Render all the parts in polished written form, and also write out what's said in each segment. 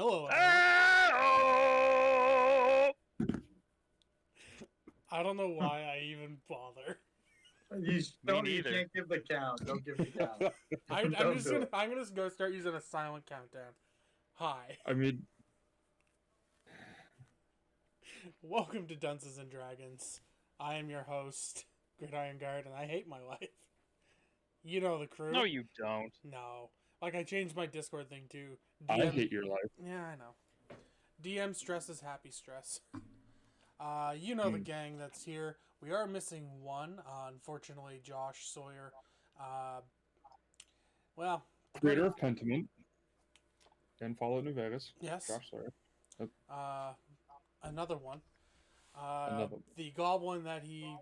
Hello, I don't know why I even bother. You can't give the count. Don't give the count. I'm gonna go start using a silent countdown. Hi. I mean, Welcome to Dunces and Dragons. I am your host, Gridiron Guard, and I hate my life. You know the crew. No, you don't. No. Like, I changed my Discord thing too. I hate your life. Yeah, I know. DM stress is happy stress. You know the gang that's here. We are missing one. Unfortunately, Josh Sawyer. Well, Creator of Pentiment and Fallout New Vegas. Yes. Josh Sawyer. Another one. Another one. The goblin that he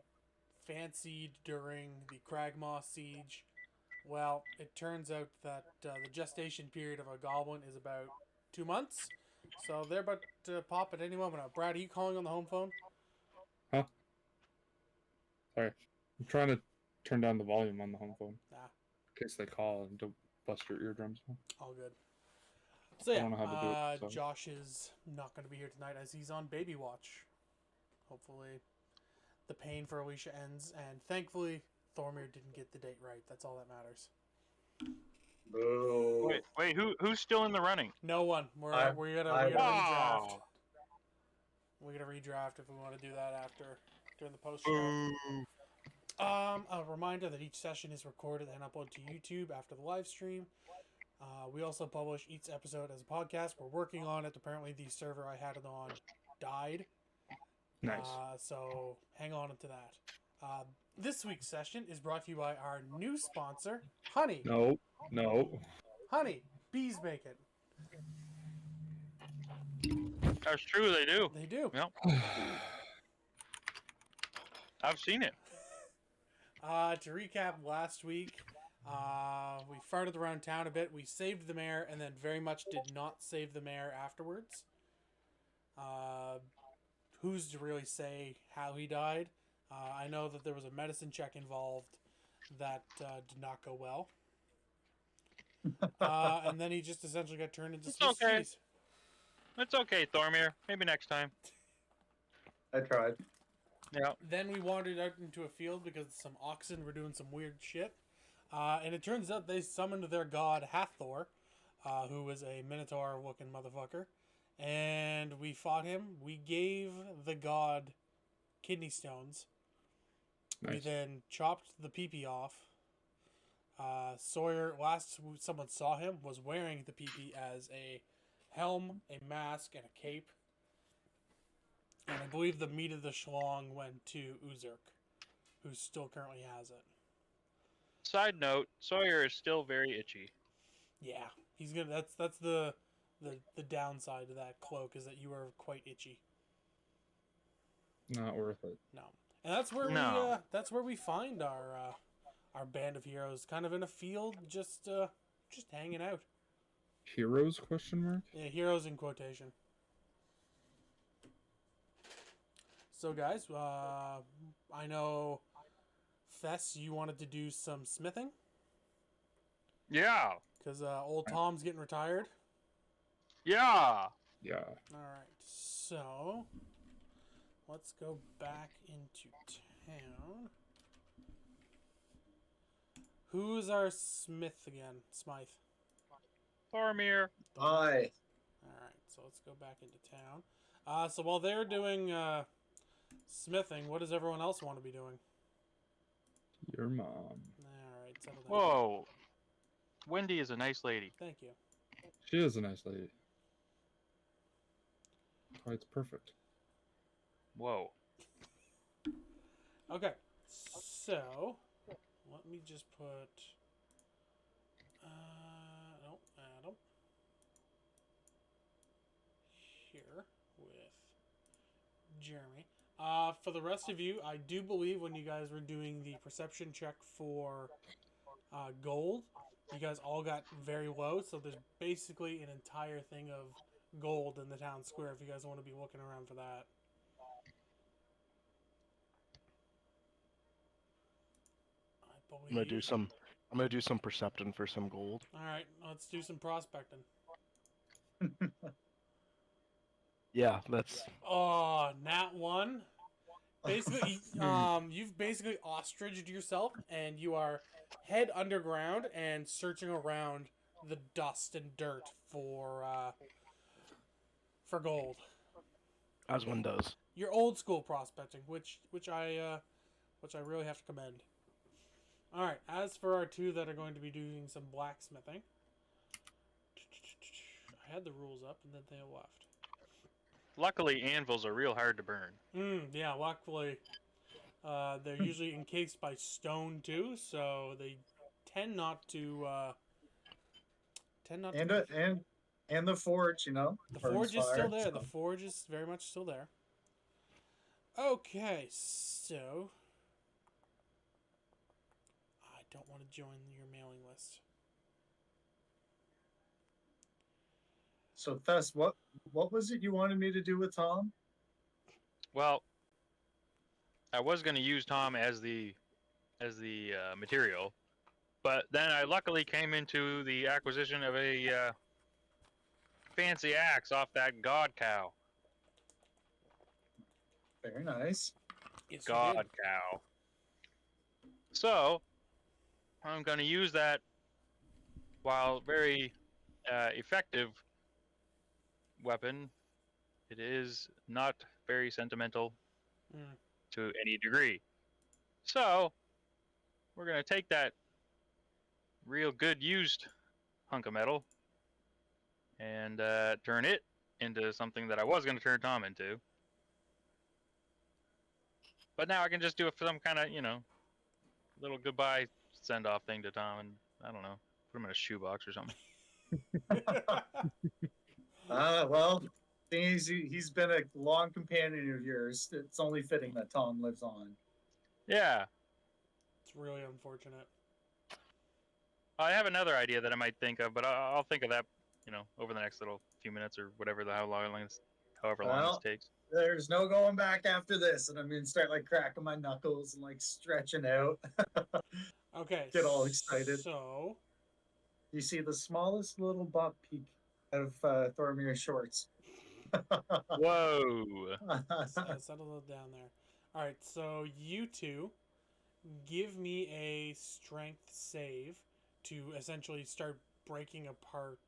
fancied during the Cragmaw siege. Well, it turns out that the gestation period of a goblin is about 2 months. So they're about to pop at any moment now. Brad, are you calling on the home phone? Huh? Sorry. I'm trying to turn down the volume on the home phone. Nah. In case they call and don't bust your eardrums. All good. So I don't know how to do it, so. Josh is not going to be here tonight as he's on baby watch. Hopefully the pain for Alicia ends, and thankfully Thormir didn't get the date right. That's all that matters. Boo. Wait, who's still in the running? No one. We gotta redraft. We gotta redraft if we want to do that during the post show. A reminder that each session is recorded and uploaded to YouTube after the live stream. We also publish each episode as a podcast. We're working on it. Apparently, the server I had it on died. Nice. So hang on to that. This week's session is brought to you by our new sponsor, Honey. No. Honey, bees make it. That's true, they do. They do. Yep. I've seen it. To recap last week, we farted around town a bit. We saved the mayor and then very much did not save the mayor afterwards. Who's to really say how he died? I know that there was a medicine check involved that did not go well. And then he just essentially got turned into Swiss cheese. It's okay, Thormir. Maybe next time. I tried. Yeah. Then we wandered out into a field because some oxen were doing some weird shit. And it turns out they summoned their god Hathor, who was a minotaur-looking motherfucker. And we fought him. We gave the god kidney stones. Nice. We then chopped the pee-pee off. Sawyer, last someone saw him, was wearing the pee-pee as a helm, a mask, and a cape. And I believe the meat of the schlong went to Uzurk, who still currently has it. Side note, Sawyer is still very itchy. Yeah, he's gonna. That's the downside to that cloak is that you are quite itchy. Not worth it. No, and that's where we find our band of heroes, kind of in a field, just hanging out. Heroes? Question mark. Yeah, heroes in quotation. So guys, I know, Fess, you wanted to do some smithing. Yeah. Because old Tom's getting retired. Yeah. Yeah. Alright, so let's go back into town. Who's our smith again? Smythe. Thormir. Hi. Alright, so let's go back into town. So while they're doing smithing, what does everyone else want to be doing? Your mom. Alright, settle down. Whoa. Wendy is a nice lady. Thank you. She is a nice lady. Oh, it's perfect. Whoa. Okay, so let me just put no, Adam here with Jeremy. For the rest of you, I do believe when you guys were doing the perception check for gold, you guys all got very low, so there's basically an entire thing of gold in the town square if you guys want to be looking around for that. I'm gonna do some percepting for some gold. All right, let's do some prospecting. Yeah, that's Oh, nat 1. Basically, you've basically ostriched yourself, and you are head underground and searching around the dust and dirt for gold. as one does. You're old school prospecting, which I really have to commend. All right. As for our two that are going to be doing some blacksmithing, I had the rules up and then they left. Luckily, anvils are real hard to burn. Yeah. Luckily, they're usually encased by stone too, so they tend not to. And the forge, you know. The burns forge is fire, still there. so- The forge is very much still there. Okay, so I don't want to join your mailing list. So Thess, what was it you wanted me to do with Tom? Well, I was going to use Tom as the material, but then I luckily came into the acquisition of a fancy axe off that god cow. Very nice. Yes, you God did. cow. So I'm going to use that, while very effective weapon, it is not very sentimental to any degree. So we're going to take that real good used hunk of metal and turn it into something that I was going to turn Tom into. But now I can just do some kind of, little goodbye send-off thing to Tom, and I don't know, put him in a shoebox or something. Well, he's been a long companion of yours. It's only fitting that Tom lives on. Yeah. It's really unfortunate. I have another idea that I might think of, but I'll think of that, over the next little few minutes or however long this takes. There's no going back after this, and I'm gonna start like cracking my knuckles and like stretching out. Okay. Get all excited. So You see the smallest little butt peek of Thormir's shorts. Whoa! settle it down there. All right. So you two, give me a strength save to essentially start breaking apart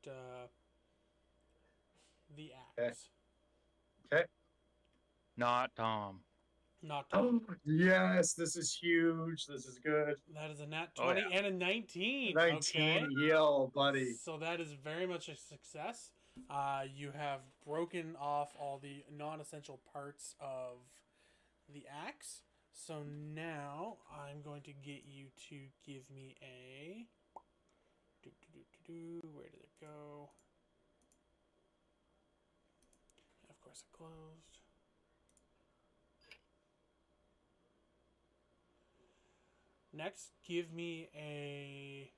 the axe. Okay. Not Tom. Not Tom. Yes, this is huge. This is good. That is a nat 20 and a 19. 19, Okay. yo, buddy. So that is very much a success. You have broken off all the non-essential parts of the axe. So now I'm going to get you to give me a... Where did it go? Of course it closed. Next, give me a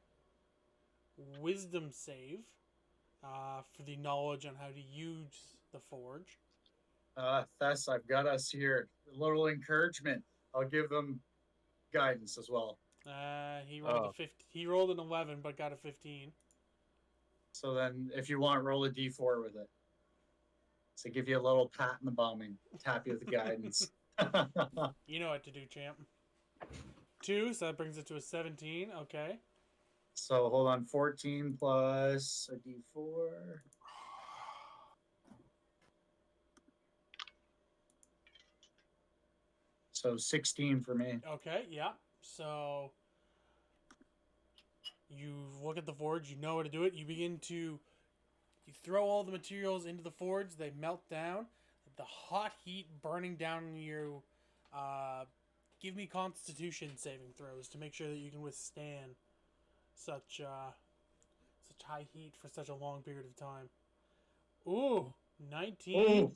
wisdom save for the knowledge on how to use the forge. Thess, I've got us here. A little encouragement. I'll give them guidance as well. He rolled a 15. He rolled an 11, but got a 15. So then, if you want, roll a d4 with it. So give you a little pat in the bum and tap you with the guidance. You know what to do, champ. 2, so that brings it to a 17. Okay. So hold on, 14 plus a d4. So 16 for me. Okay, yeah. So you look at the forge, you know how to do it. You throw all the materials into the forge, they melt down. The hot heat burning down you. Give me Constitution saving throws to make sure that you can withstand such high heat for such a long period of time. Ooh, 19. Ooh.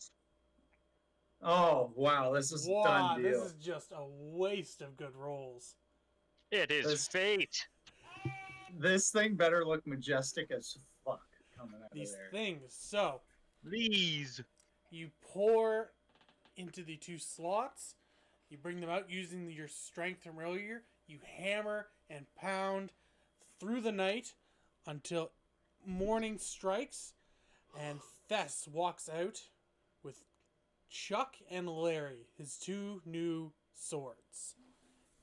Oh, wow, this is a done deal. This is just a waste of good rolls. It is fate. This thing better look majestic as fuck coming out These of there. things. So, These. you pour into the 2 slots. You bring them out using your strength familiar. You hammer and pound through the night until morning strikes. And Thess walks out with Chuck and Larry, his two new swords.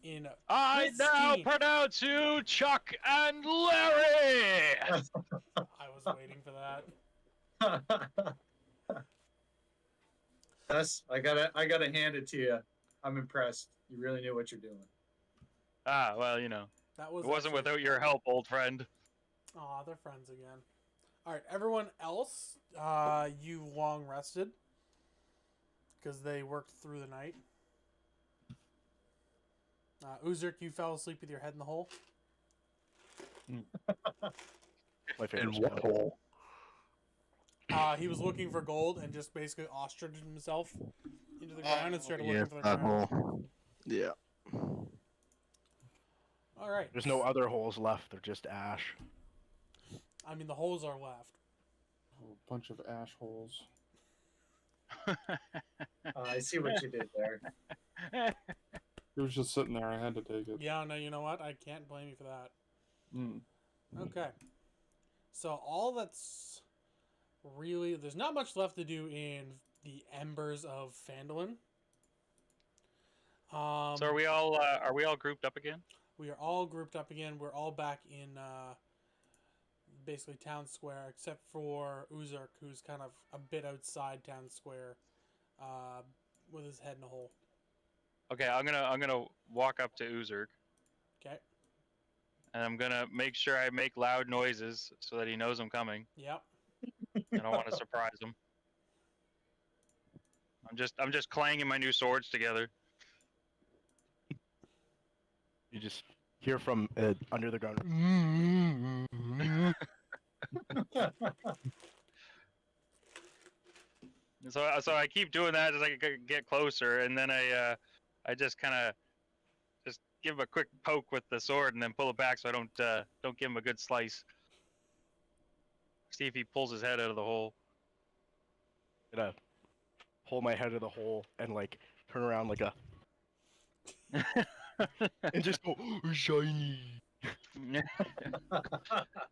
In I now pristine- pronounce you Chuck and Larry. I was waiting for that. I gotta hand it to you. I'm impressed. You really knew what you're doing. Ah, well, you know, That was it wasn't actually- without your help, old friend. Aw, they're friends again. Alright, everyone else, you long rested. Because they worked through the night. Uzurk, you fell asleep with your head in the hole. My favorite In what spell. Hole? He was looking for gold and just basically ostriching himself into the ground and started looking for the that ground. hole. Yeah. Alright. There's no other holes left. They're just ash. I mean, the holes are left. A bunch of ash holes. I see what you did there. It was just sitting there. I had to take it. Yeah, no, you know what? I can't blame you for that. Mm. Okay. So all that's really... There's not much left to do in the Embers of Phandelver. So are we all grouped up again? We are all grouped up again. We're all back in basically town square, except for Uzurk, who's kind of a bit outside town square, with his head in a hole. Okay, I'm gonna walk up to Uzurk, Okay. and I'm gonna make sure I make loud noises so that he knows I'm coming. Yep. I don't want to surprise him. I'm just clanging my new swords together. You just hear from under the ground. So I keep doing that as I get closer, and then I just kind of just give him a quick poke with the sword, and then pull it back so I don't give him a good slice. See if he pulls his head out of the hole. Gonna pull my head out of the hole and like turn around like a and just go shiny.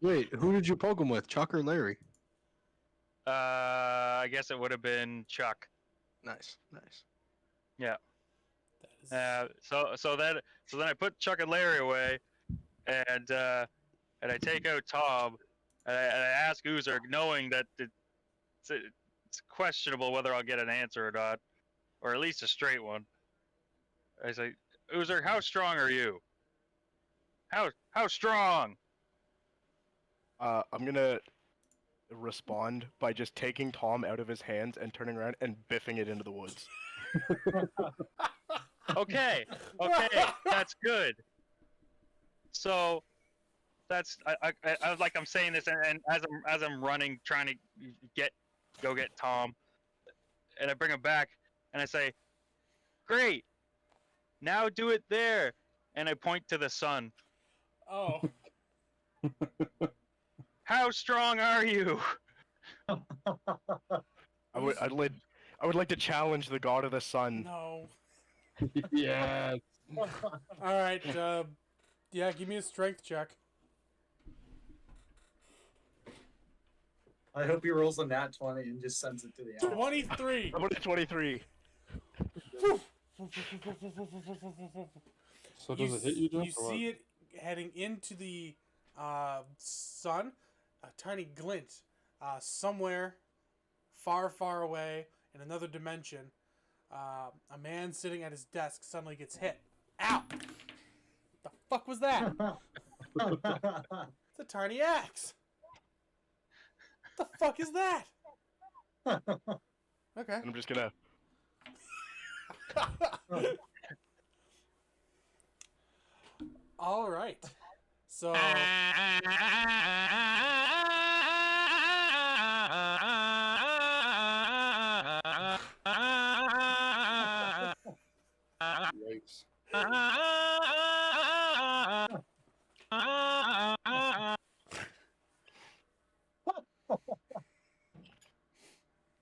Wait, who did you poke him with, Chuck or Larry? I guess it would have been Chuck. Nice, nice. That is... So then I put Chuck and Larry away, and I take out Tom, and I ask Uzurk, knowing that it's questionable whether I'll get an answer or not, or at least a straight one. I say, Uzurk, how strong are you? How strong? I'm gonna respond by just taking Tom out of his hands and turning around and biffing it into the woods. Okay, that's good. So that's I like I'm saying this, and as I'm running, trying to go get Tom, and I bring him back, and I say, "Great, now do it there," and I point to the sun. Oh. How strong are you? I would like to challenge the god of the sun. No. Yeah. Alright, yeah, give me a strength check. I hope he rolls a nat 20 and just sends it to the app. 23! I'm at 23. So does it hit you, Jeff? You see it heading into the sun, a tiny glint somewhere far, far away in another dimension. A man sitting at his desk suddenly gets hit. Ow! The fuck was that? It's a tiny axe. What the fuck is that? Okay. And I'm just gonna. All right. So Yikes.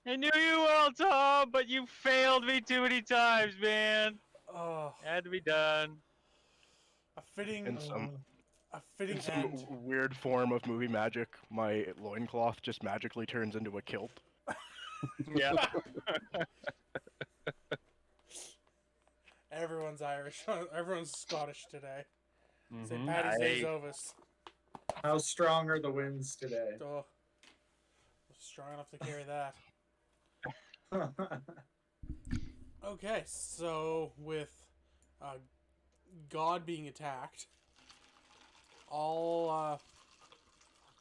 I knew you well, Tom, but you failed me too many times, man. oh, It had to be done. a fitting In some end. weird form of movie magic, my loincloth just magically turns into a kilt. Yeah. Everyone's Irish. Everyone's Scottish today. St. Mhm. Paddy's Day's Aye. Ovis. How strong are the winds today? Oh, strong enough to carry that. Okay, so with God being attacked, all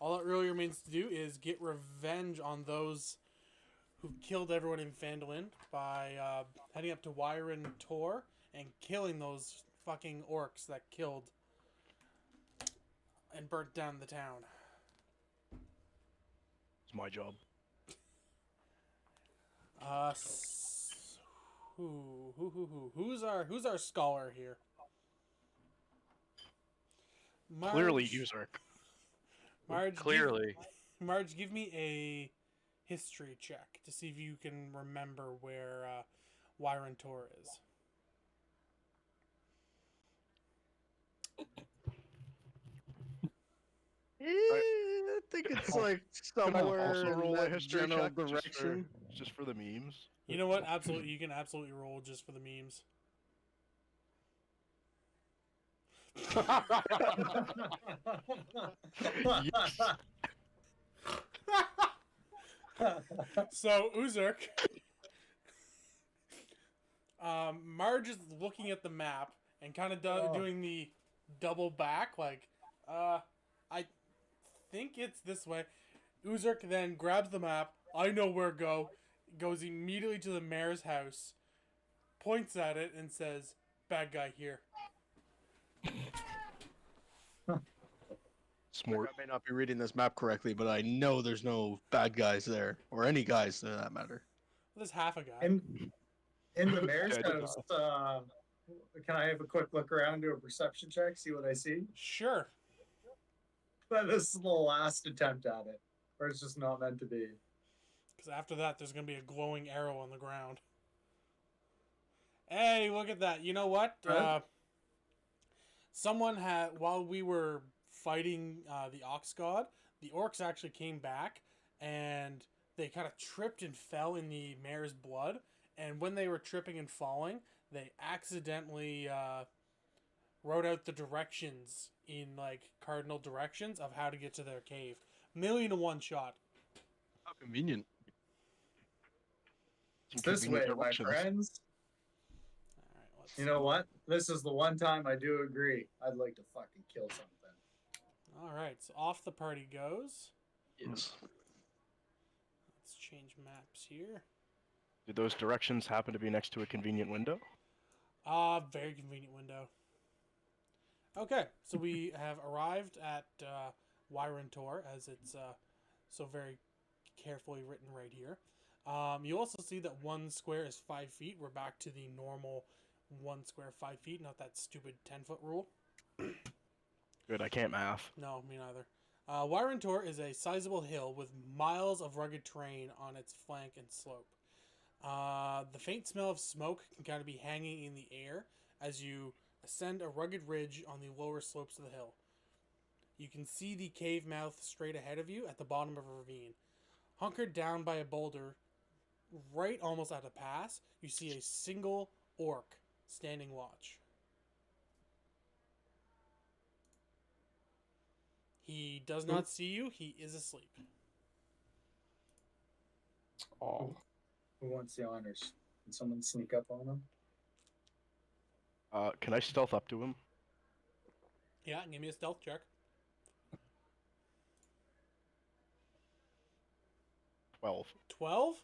that really remains to do is get revenge on those who killed everyone in Phandelver by heading up to Wyern Tor and killing those fucking orcs that killed and burnt down the town. It's my job. Who's our scholar here? Clearly, Marge- user. Marge, Clearly. Marge, give me a history check to see if you can remember where Wyern Tor is. I think it's like Can I somewhere also roll in a that history general check direction. just for the memes? You know what? Absolutely, you can absolutely roll just for the memes. So Uzurk, Marge is looking at the map and kind of doing the double back, like, I think it's this way. Uzurk then grabs the map. I know where to go. Goes immediately to the mayor's house, points at it, and says, "Bad guy here." Smart. I may not be reading this map correctly, but I know there's no bad guys there, or any guys for that matter. There's half a guy. In the mayor's Yeah, I did house, can I have a quick look around, do a perception check, see what I see? Sure. But this is the last attempt at it, or it's just not meant to be. Because after that, there's going to be a glowing arrow on the ground. Hey, look at that. You know what? Right. Someone had, while we were fighting the Ox God, the orcs actually came back, and they kind of tripped and fell in the mare's blood. And when they were tripping and falling, they accidentally wrote out the directions in, like, cardinal directions of how to get to their cave. 1,000,000 shot. How convenient. It's this way, Convenient my directions. friends. All right, let's You know what? This is the one time I do agree. I'd like to fucking kill something. All right, so off the party goes. Yes. Let's change maps here. Did those directions happen to be next to a convenient window? Very convenient window. Okay, so we have arrived at Wyern Tor, as it's so very carefully written right here. You also see that 1 square is 5 feet. We're back to the normal 1 square 5 feet, not that stupid 10-foot rule. Good, I can't math. No, me neither. Wyern Tor is a sizable hill with miles of rugged terrain on its flank and slope. The faint smell of smoke can kind of be hanging in the air as you ascend a rugged ridge on the lower slopes of the hill. You can see the cave mouth straight ahead of you at the bottom of a ravine. Hunkered down by a boulder, right almost at a pass, you see a single orc standing watch. He does not see you. He is asleep. Oh, Who wants the honors? Can someone sneak up on him? Can I stealth up to him? Yeah, give me a stealth check. 12. 12?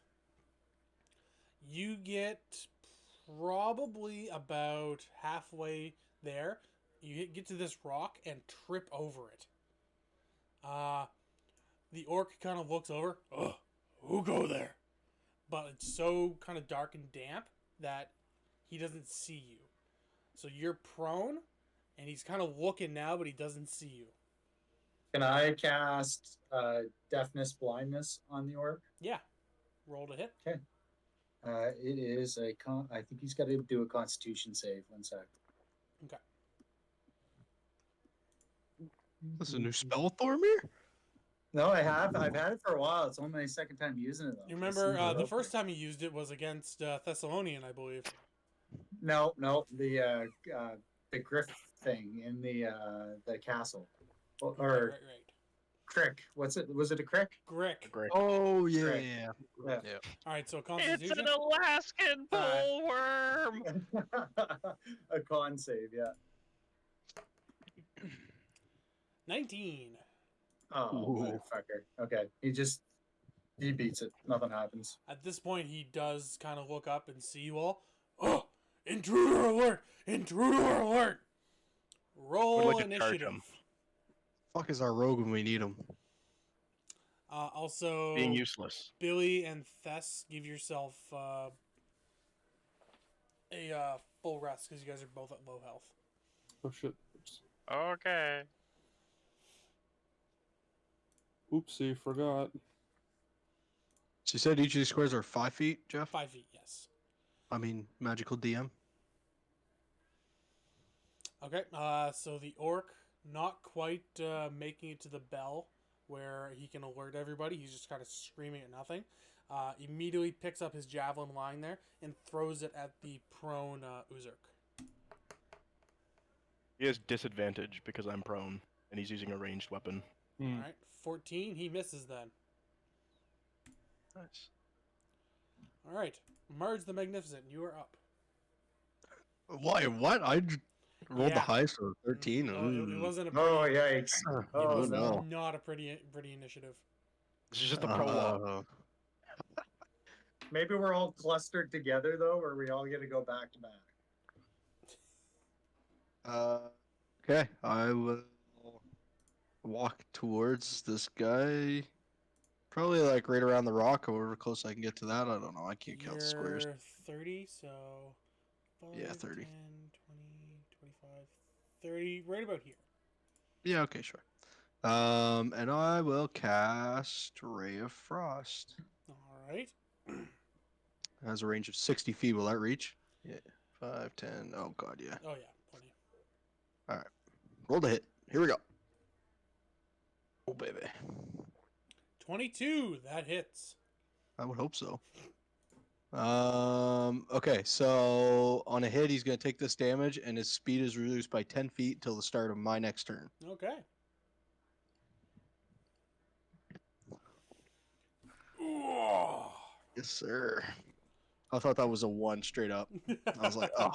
You get probably about halfway there. You get to this rock and trip over it. The orc kind of looks over. Ugh, who go there? But it's so kind of dark and damp that he doesn't see you. So you're prone, and he's kind of looking now, but he doesn't see you. Can I cast deafness, blindness on the orc? Yeah. Roll to hit. It is a I think he's got to do a Constitution save. 1 sec. Okay. This is a new spell, Thormir? No, I have. I've had it for a while. It's only my second time using it though. You remember the first time you used it was against Thessalonian, I believe. No, the griff thing in the castle, or Right. crick. What's it? Was it a crick? Grick. Great. Oh yeah, Right. yeah. Yeah. Yeah. All right, so It's Constitution. an Alaskan Alright. bullworm. A con save, yeah. 19. Oh, Ooh. motherfucker. Okay, he beats it. Nothing happens. At this point, he does kind of look up and see you all. Oh, intruder alert! Intruder alert! Roll like to charge initiative. him. Fuck is our rogue when we need him? Also, Being useless. Billy and Thess, give yourself a full rest because you guys are both at low health. Oh shit. Oops. Okay. Oopsie, forgot. So you said each of these squares are 5 feet, Jeff? 5 feet, yes. I mean, magical DM. Okay, so the orc, not quite making it to the bell where he can alert everybody. He's just kind of screaming at nothing. Immediately picks up his javelin lying there and throws it at the prone Uzurk. He has disadvantage because I'm prone, and he's using a ranged weapon. Hmm. All right, 14. He misses then. Nice. All right, Marge the Magnificent, you are up. Why? What? Rolled the Yeah. highest of 13. No, it wasn't a Oh, pretty, yikes. it Oh, was no. not a pretty initiative. This is just the prologue. Maybe we're all clustered together, though, or we all get to go back to back. Okay, I will walk towards this guy. Probably like right around the rock, however close I can get to that. I don't know. I can't count the squares. You're 30, so 5, Yeah, 30. 10, 20, 25, 30, right about here. Yeah, okay, sure. And I will cast Ray of Frost. All right. It has a range of 60 feet. Will that reach? Yeah. 5, 10. Oh, God, yeah. Oh, yeah, plenty. Roll the hit. Here we go. Oh, baby. 22, that hits. I would hope so. Okay, so on a hit, he's going to take this damage, and his speed is reduced by 10 feet till the start of my next turn. Okay. Ooh. Yes, sir. I thought that was a 1 straight up. I was like, oh.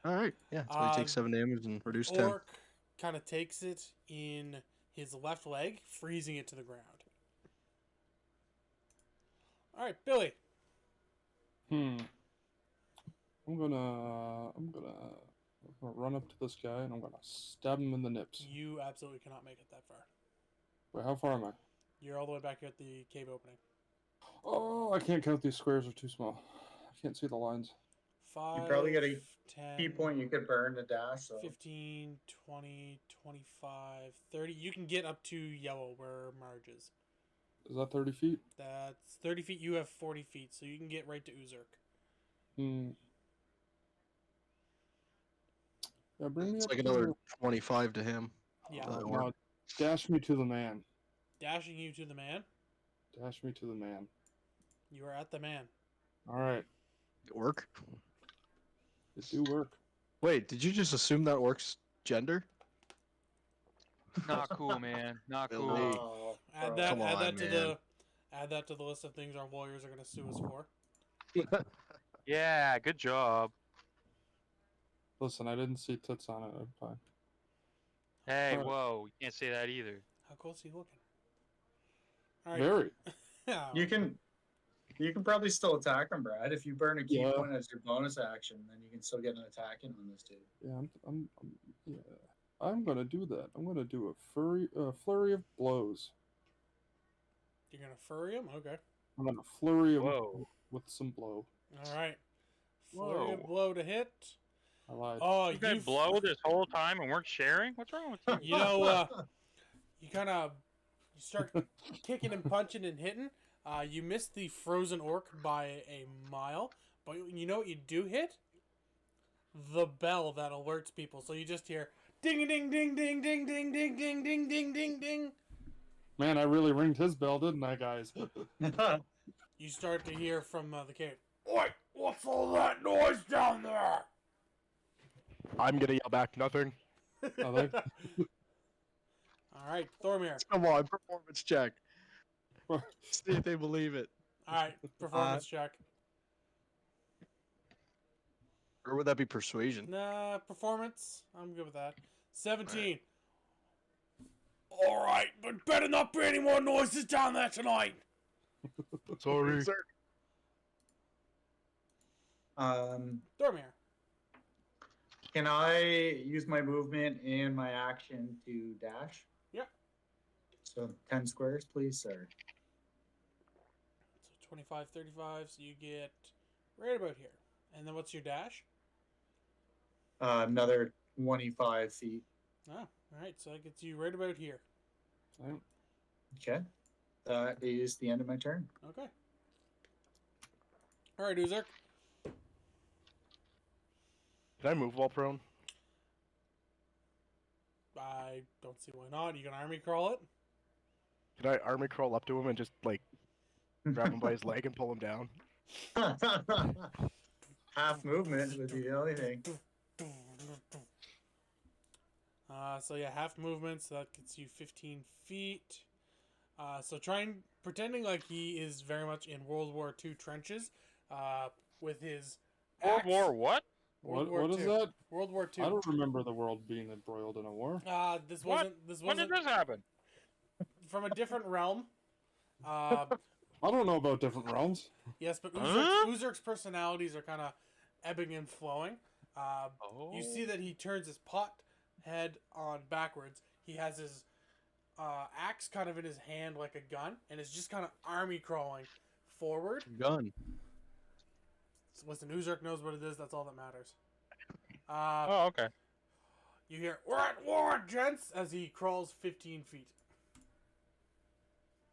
All right. Yeah, so he takes 7 damage and reduce 10. Orc kind of takes it in his left leg, freezing it to the ground. All right, Billy. I'm gonna run up to this guy and I'm gonna stab him in the nips. You absolutely cannot make it that far. Wait, how far am I? You're all the way back at the cave opening. Oh, I can't count these squares, are too small. I can't see the lines. 5, You probably get a 10, key point you could burn to dash, so. 15, 20, 25, 30. You can get up to yellow where Marge is. Is that 30 feet? That's 30 feet. You have 40 feet, so you can get right to Uzurk. Yeah, bring me It's up like to another 25 to him. Yeah. no, dash me to the man. Dashing you to the man. Dash me to the man. You are at the man. Alright, Orc? it do work. Wait, did you just assume that orc's gender? Not cool, man. Not cool. Billy. Oh, Add bro. that. Come add on, that to man. add that to the list of things our lawyers are going to sue us for. Yeah, good job. Listen, I didn't see tits on it. I'm fine. Hey, Alright. whoa, you can't say that either. How close are you looking? All right. Very. You can probably still attack him, Brad. If you burn a key Yeah. point as your bonus action, then you can still get an attack in on this dude. Yeah, I'm gonna do that. I'm gonna do a flurry of blows. You're going to furry him? Okay. I'm gonna flurry him Whoa. with some blow. All right. Flurry of Whoa. blow to hit. I lied. Oh, You guys blow this whole time and weren't sharing? What's wrong with you? You know, you kind of you start kicking and punching and hitting. You miss the frozen orc by a mile, but you know what you do hit? The bell that alerts people. So you just hear ding ding ding ding ding ding ding ding ding ding ding ding. Man, I really ringed his bell, didn't I, guys? You start to hear from the cave. Oi! What's all that noise down there? I'm gonna yell back, nothing. I like. All right, Thormir. Come on, performance check. See if they believe it. All right, performance check. Or would that be persuasion? Nah, performance. I'm good with that. 17. All right, but better not be any more noises down there tonight. Sorry. Thormir. Can I use my movement and my action to dash? Yep. So 10 squares, please, sir. So 25, 35, so you get right about here. And then what's your dash? Another 25 feet. Oh, all right, so that gets you right about here. Alright. Okay. That is the end of my turn. Okay. All right, Uzurk. Can I move while prone? I don't see why not. You can army crawl it. Can I army crawl up to him and just like grab him by his leg and pull him down? Half movement would be the only thing. So yeah, half movement, so that gets you 15 feet. So pretending like he is very much in World War II trenches, with his World axe. War what? World What War is II. that? World War II. I don't remember the world being embroiled in a war. This What? wasn't When did this happen? from a different realm. I don't know about different realms. Yes, but Huh? Uzurk's personalities are kind of ebbing and flowing. Oh. You see that he turns his pot head on backwards. He has his axe kind of in his hand like a gun, and is just kind of army crawling forward. Gun. So listen, Uzurk knows what it is. That's all that matters. Oh, okay. You hear, "We're at war, gents," as he crawls 15 feet.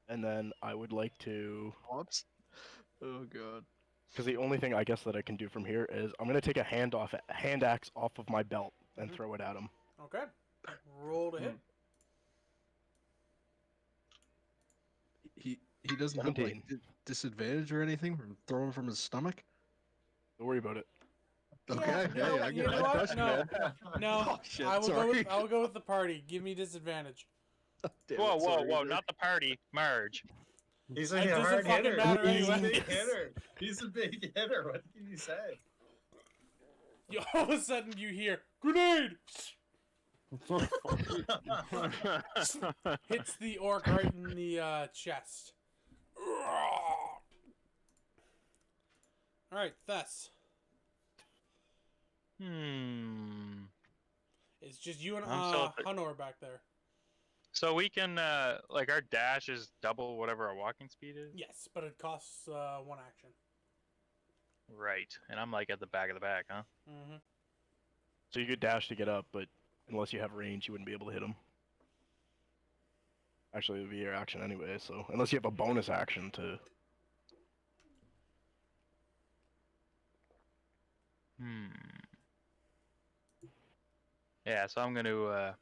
And then I would like to, Whoops. Oh god. because the only thing I guess that I can do from here is I'm gonna take a hand axe off of my belt and Mhm. throw it at him. Okay. Roll to hit. He doesn't have like 17. disadvantage or anything from throwing from his stomach. Don't worry about it. Okay, you know hey, what- you know I what? trust you, No. man. No, Oh, shit, I will sorry. go with the party. Give me disadvantage. Damn Whoa, it, whoa, sorry, whoa! Ethan. Not the party, Marge. He's It a doesn't hard fucking hitter. matter He's a anyway. big hitter. He's a big hitter. What can you say? All of a sudden, you hear grenade hits the orc right in the chest. All right, Thess. It's just you and I'm still at the- Hunor back there. So we can like our dash is double whatever our walking speed is. Yes, but it costs one action. Right, and I'm like at the back of the back, huh? Mm-hmm. So you could dash to get up, but unless you have range, you wouldn't be able to hit him. Actually, it would be your action anyway, so unless you have a bonus action to... Yeah, so I'm going to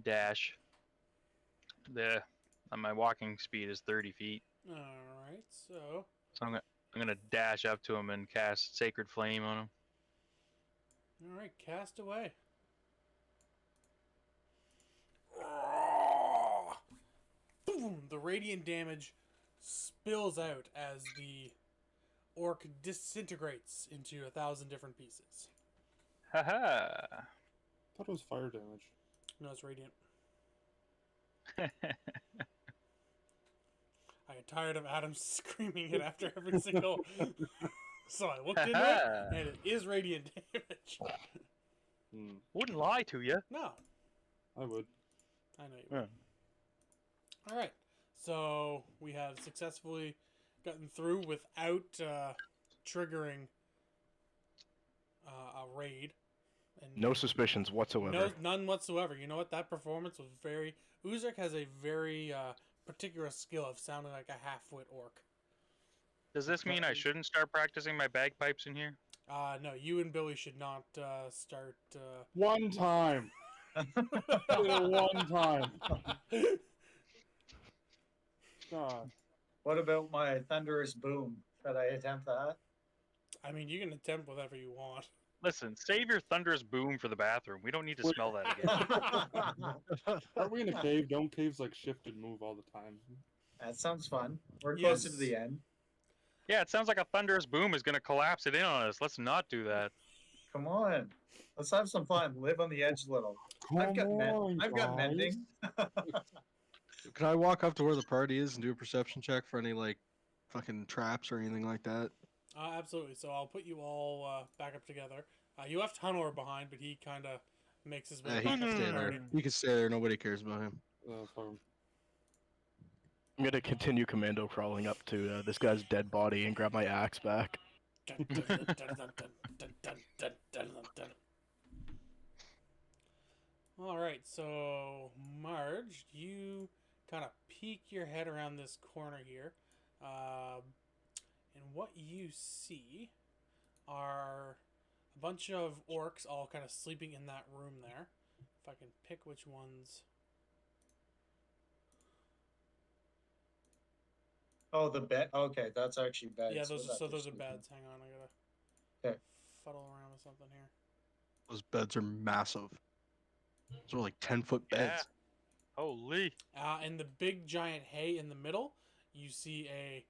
dash. My walking speed is 30 feet, All right, so so I'm gonna dash up to him and cast Sacred Flame on him. all right, cast away. Boom! The radiant damage spills out as the orc disintegrates into 1,000 different pieces. Haha! Thought it was fire damage. No, it's radiant. I get tired of Adam screaming it after every single. So I looked into it, and it is radiant damage. Wouldn't lie to you. No, I would. I know you. Would. All right, so we have successfully gotten through without triggering a raid. And No suspicions whatsoever. no, none whatsoever. You know what? That performance was very. Uzurk has a very particular skill of sounding like a half-wit orc. Does this mean I shouldn't start practicing my bagpipes in here? No, you and Billy should not start. One time. One time. God. What about my thunderous boom? Should I attempt that? I mean, you can attempt whatever you want. Listen, save your thunderous boom for the bathroom. We don't need to smell that again. Aren't we in a cave? Don't caves like shift and move all the time? That sounds fun. We're closer to Yes. the end. Yeah, it sounds like a thunderous boom is going to collapse it in on us. Let's not do that. Come on. Let's have some fun. Live on the edge a little. I've got guys. mending. Can I walk up to where the party is and do a perception check for any like fucking traps or anything like that? Absolutely. So I'll put you all back up together. You left Hunor behind, but he kind of makes his way. Yeah, he back can up to stay the there. party. He can stay there. Nobody cares about him. Farm. I'm gonna continue commando crawling up to this guy's dead body and grab my axe back. Dun, dun, dun, dun, dun, dun, dun, dun, dun, dun, dun. All right, so Marge, you kind of peek your head around this corner here, and what you see are a bunch of orcs all kind of sleeping in that room there. If I can pick which ones. Oh, the bed. Okay, that's actually beds. Yeah, those What are that beds. Hang on, I gotta Okay. fuddle around with something here. Those beds are massive. Those are like 10-foot beds. Yeah. Holy. In the big giant hay in the middle, you see a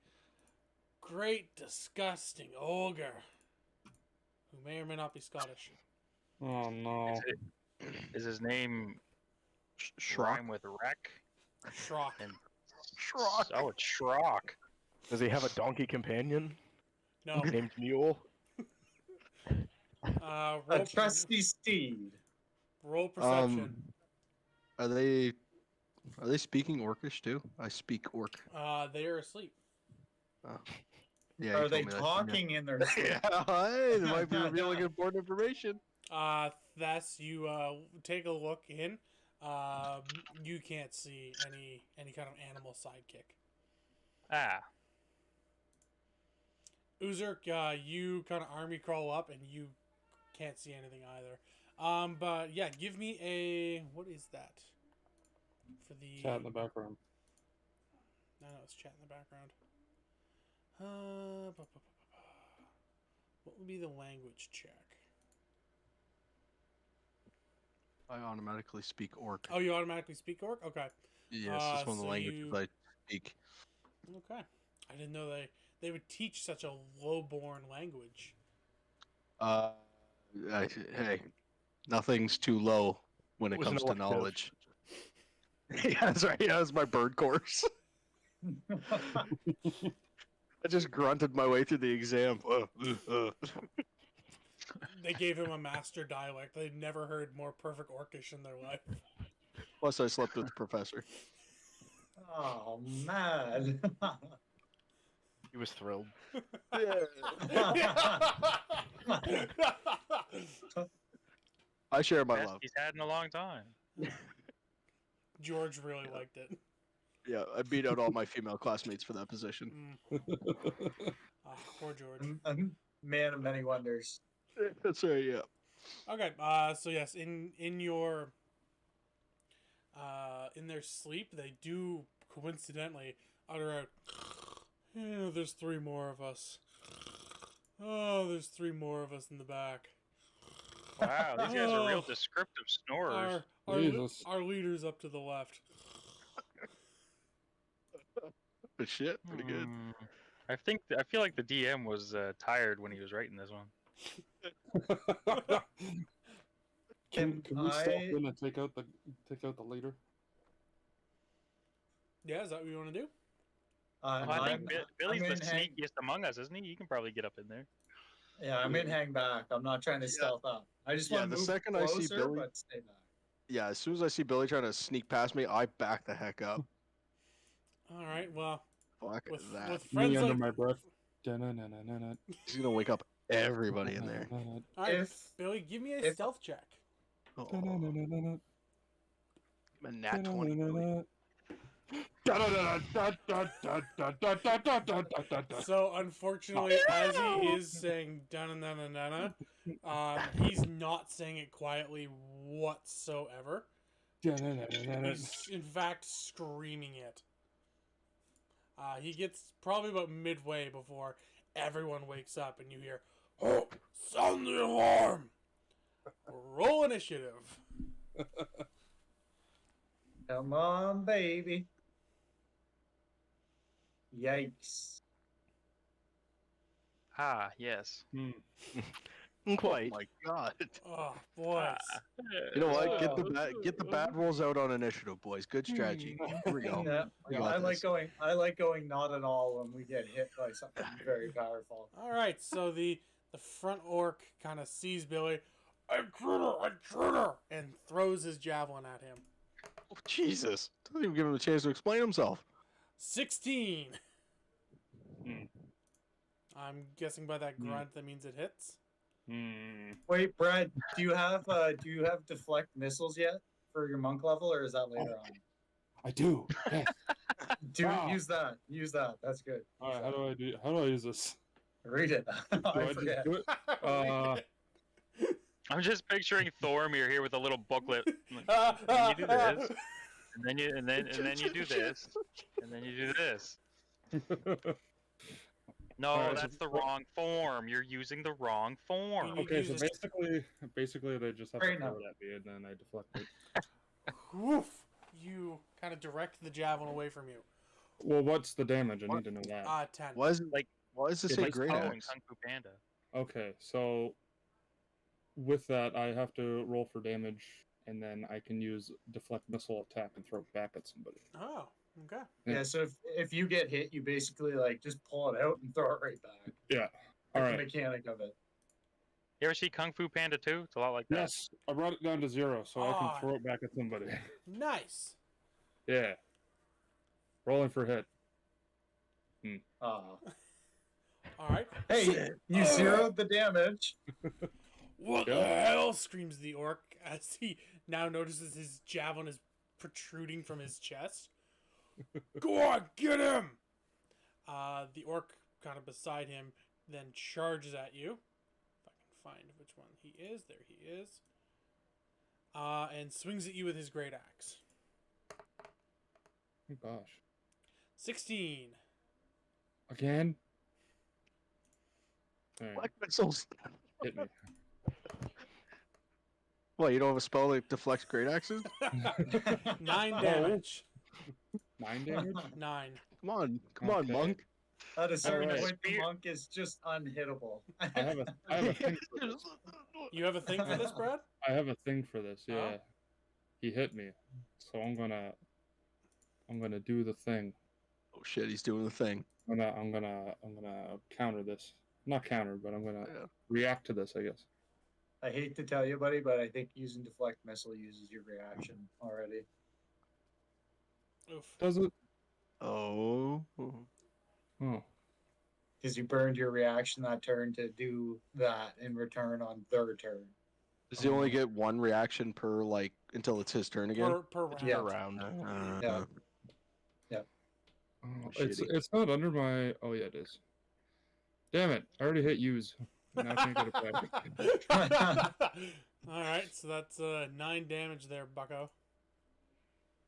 great, disgusting ogre who may or may not be Scottish. Oh no. Is his name Shrock. rhyme with wreck? Shrock. And Shrock. Oh, it's Shrock. Does he have a donkey companion No. named Mule? A Roll, trusty steed. roll perception. Are they speaking Orcish too? I speak Orc. They are asleep. Oh. Yeah. Are you they told me that, talking in their sleep? Yeah, hey, they might be revealing important information. Thus, you take a look in. You can't see any kind of animal sidekick. Ah. Uzurk, you kind of army crawl up and you can't see anything either. But yeah, give me a, what is that? For the Chat in the background. No, it's chat in the background. What would be the language check? I automatically speak Orc. Oh, you automatically speak Orc? Okay. Yes, it's one of the so languages you- I speak. Okay. I didn't know they would teach such a low-born language. Hey, nothing's too low when it Was an comes to elective. knowledge. Yeah, that's right. Yeah, that's my bird course. I just grunted my way through the exam. They gave him a master dialect. They'd never heard more perfect Orcish in their life. Plus, I slept with the professor. Oh, man. He was thrilled. I share my Best love. he's had in a long time. George really liked it. Yeah, I beat out all my female classmates for that position. Poor George. A man of many wonders. That's right. Yeah. Okay, so yes, in your in their sleep, they do coincidentally utter out, "Yeah, there's 3 more of us. Oh, there's 3 more of us in the back. Wow, these guys are real Oh. descriptive snorers. Jesus. Our leader's up to the left." But shit, pretty good. I feel like the DM was tired when he was writing this one. Can we stop I- in and take out the leader? Yeah, is that what you want to do? Well, I think Billy's I'm the in hang- sneakiest among us, isn't he? You can probably get up in there. Yeah, I'm in hang back. I'm not trying to stealth up. I just Yeah, want to the move second I see closer, Billy- but stay back. Yeah, as soon as I see Billy trying to sneak past me, I back the heck up. All right. Well, Fuck with that. with Me friends under like my breath. Da-na-na-na-na-na. He's gonna wake up everybody in there. all right, If Billy, give me a if- stealth check. Oh, Da-na-na-na-na-na. I'm a nat 20. Billy. Da-da-da-da-da-da-da-da-da-da-da-da-da. So unfortunately, as he is saying "dana nana nana," he's not saying it quietly whatsoever. Da-na-na-na-na-na. He's in fact screaming it. He gets probably about midway before everyone wakes up and you hear, "Oh, sound the alarm!" Roll initiative. Come on, baby. Yikes. Ah, yes. Quite. Oh my god. Oh, boys. You know what? Get the bad rolls out on initiative, boys. Good strategy. Here we go. Yeah, We got I like this. going. I like going not at all when we get hit by something very powerful. All right, so the front orc kind of sees Billy, intruder, and throws his javelin at him. Oh, Jesus. Doesn't even give him a chance to explain himself. 16. Hmm. I'm guessing by that grunt that means it hits. Wait, Brad, do you have deflect missiles yet for your monk level, or is that later on? I do. Yes. Wow. Use that. Use that. That's good. All right. How do I use this? Read it. Do I I forget. just do it? I'm just picturing Thormir here with a little booklet. And then you do this, and then you do this, and then you do this. No, Alright, that's so- the wrong form. You're using the wrong form. You Okay, so use it- basically they just have Right to throw now. it at me, and then I deflect it. Woof. You kind of direct the javelin away from you. Well, what's the damage? I need to know that. 10. Why is it Like- why is this It's a like great Poe in axe? Kung Fu Panda. Okay, so with that, I have to roll for damage, and then I can use deflect missile attack and throw it back at somebody. Oh, okay. Yeah. So if you get hit, you basically like just pull it out and throw it right back. Yeah. That's All the right. mechanic of it. You ever see Kung Fu Panda 2? It's a lot like that. Yes, I brought it down to 0, so I Ah. can throw it back at somebody. Nice. Yeah. Rolling for hit. Ah. All right. Hey, you zeroed the damage. What the hell? Screams the orc as he now notices his javelin is protruding from his chest. Go on, get him! The orc kind of beside him then charges at you. If I can find which one he is. There he is. And swings at you with his great axe. Oh gosh. 16. Again? Alright, Black missiles. hit me. What, you don't have a spell that deflects great axes? 9 damage. 9 damage? 9. Come on, Okay. monk. At a certain Alright. point, the monk is just unhittable. I have a thing for this. You have a thing for this, Brad? I have a thing for this, yeah. Oh. He hit me. So I'm gonna do the thing. Oh shit, he's doing the thing. I'm gonna counter this. Not counter, but I'm gonna Yeah. react to this, I guess. I hate to tell you, buddy, but I think using deflect missile uses your reaction already. Oof. Does it? Oh. Oh. Because you burned your reaction that turn to do that in return on their turn. Does he only get one reaction per until it's his turn again? Per round. Yeah. Around. Yeah. Oh, Shitty. it's not under my. Oh yeah, it is. Damn it! I already hit use. Now I can't get it back. All right, so that's 9 damage there, Bucko.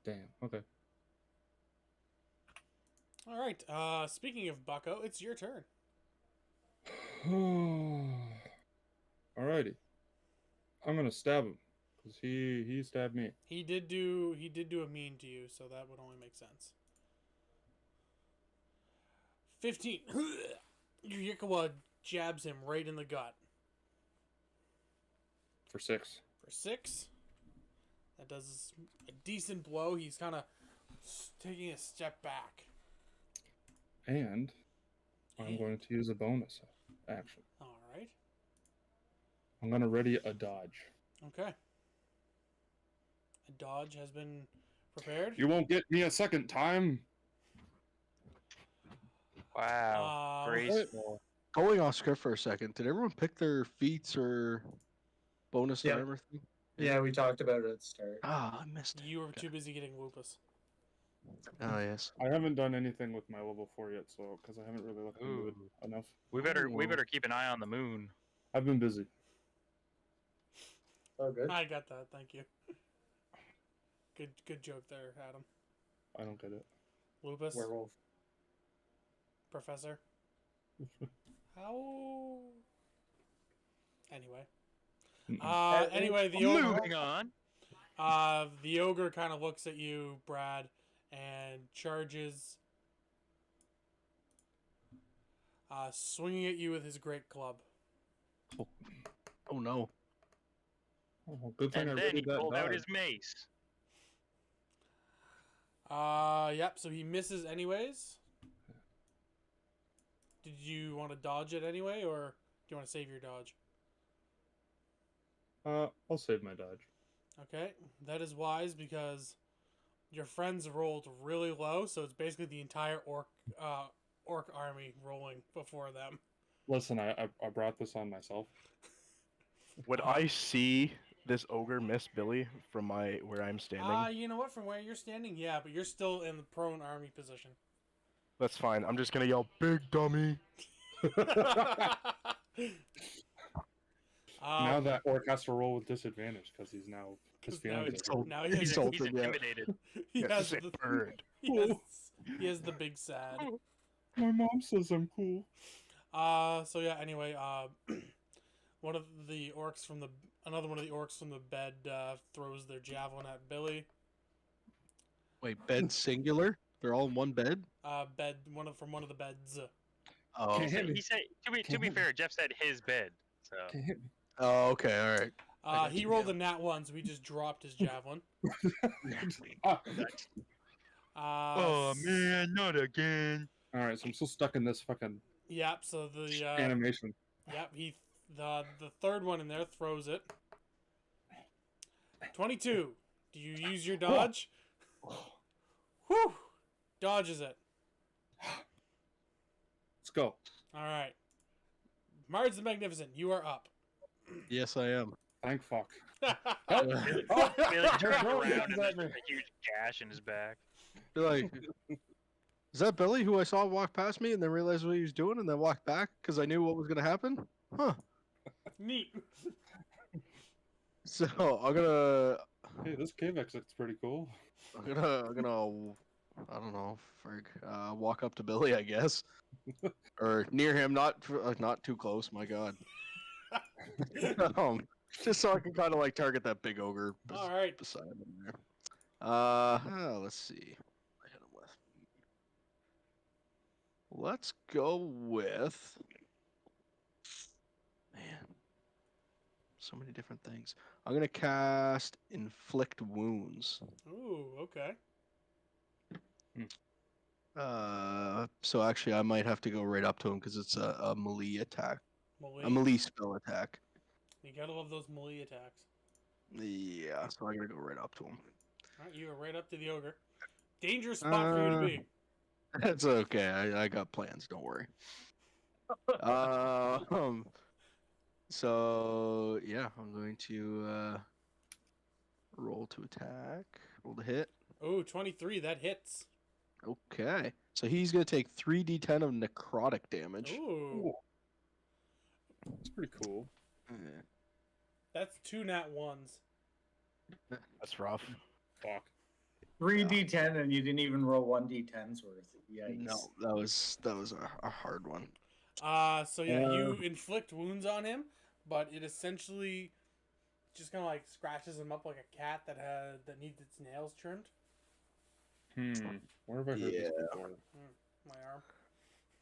Damn. Okay. All right. Speaking of Bucko, it's your turn. Alrighty. I'm gonna stab him because he stabbed me. He did do a mean to you, so that would only make sense. 15. Yikawa jabs him right in the gut For 6. for 6. That does a decent blow. He's kind of taking a step back. And I'm going to use a bonus action. All right. I'm gonna ready a dodge. Okay. A dodge has been prepared. You won't get me a second time. Wow. Um, Graceful. Going off script for a second, did everyone pick their feats or bonus Yeah. and everything? Yeah, we talked about it at the start. Ah, I missed it. You were too busy getting lupus. Oh, yes. I haven't done anything with my level 4 yet, so because I haven't really looked into it enough. We better keep an eye on the moon. I've been busy. Oh, good. I got that. Thank you. Good joke there, Adam. I don't get it. Lupus, Werewolf. Professor. How? Anyway. Mm-mm. Anyway, the ogre. Moving on. The ogre kind of looks at you, Brad, and charges, swinging at you with his great club. Oh no. Oh, good thing I And then he readied that pulled out dodge. his mace. Yep. So he misses anyways. Did you want to dodge it anyway, or do you want to save your dodge? I'll save my dodge. Okay, that is wise because your friends rolled really low, so it's basically the entire orc army rolling before them. Listen, I brought this on myself. Would I see this ogre miss Billy from where I'm standing? You know what? From where you're standing, yeah, but you're still in the prone army position. That's fine. I'm just gonna yell, "Big dummy!" Now that orc has to roll with disadvantage because he's now his 'cause now feelings he's- are hurt. now He's, he's Insulted, yeah. intimidated. he Yeah, has sick the bird. he has the big sad. My mom says I'm cool. So yeah. Anyway, one of the orcs from another one of the orcs from the bed throws their javelin at Billy. Wait, bed singular? They're all in one bed? Bed from one of the beds. Oh, Can't hit me. He said, to be fair, Jeff said his bed. So Can't hit me. oh okay, all right. got He you, rolled yeah. a nat 1, so he just dropped his javelin. Ah. oh man, not again. All right, so I'm still stuck in this fucking Yep. So the animation. yep the third one in there throws it. 22. Do you use your dodge? Whew. Dodges it. Let's go. All right. Marge the Magnificent, you are up. Yes, I am. Thank fuck. Billy turns Bro, around and exactly. there's a huge gash in his back. Be like, is that Billy who I saw walk past me and then realized what he was doing and then walked back because I knew what was going to happen? Huh. Neat. So I'm gonna, Hey, this cave exit's pretty cool. I don't know, walk up to Billy, I guess, or near him, not too close. My God. Just so I can kind of like target that big ogre All right. beside him there. Let's see. I hit him with. Let's go with. Man, so many different things. I'm gonna cast Inflict Wounds. Ooh, okay. So actually, I might have to go right up to him because it's a melee attack, a Melee. melee spell attack. You gotta love those melee attacks. Yeah, so I'm gonna go right up to him. All right, you are right up to the ogre. Dangerous spot for you to be. That's okay. I got plans. Don't worry. So yeah, I'm going to roll to attack. Roll to hit. Oh, 23. That hits. Okay. So he's gonna take 3d10 of necrotic damage. Ooh. It's pretty cool. Yeah. That's 2 nat 1s. That's rough. Fuck. 3d10 and you didn't even roll 1d10's worth. Yikes. No, that was a hard one. So yeah, you inflict wounds on him, but it essentially just kind of like scratches him up like a cat that needs its nails trimmed. Where have I heard this before? My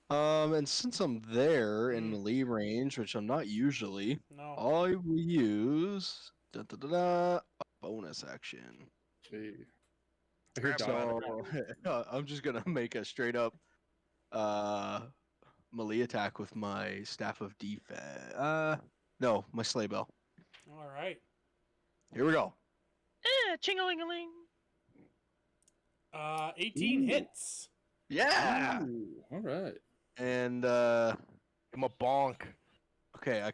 arm. And since I'm there in melee range, which I'm not usually, No. I will use a bonus action. Gee. I hear Grab dodge. I'm just gonna make a straight up melee attack with my staff of defense. No, my sleigh bell. All right. Here we go. Ching-a-ling-a-ling. 18 Ooh. hits. Yeah. Ooh, all right. And Give him a bonk. okay, I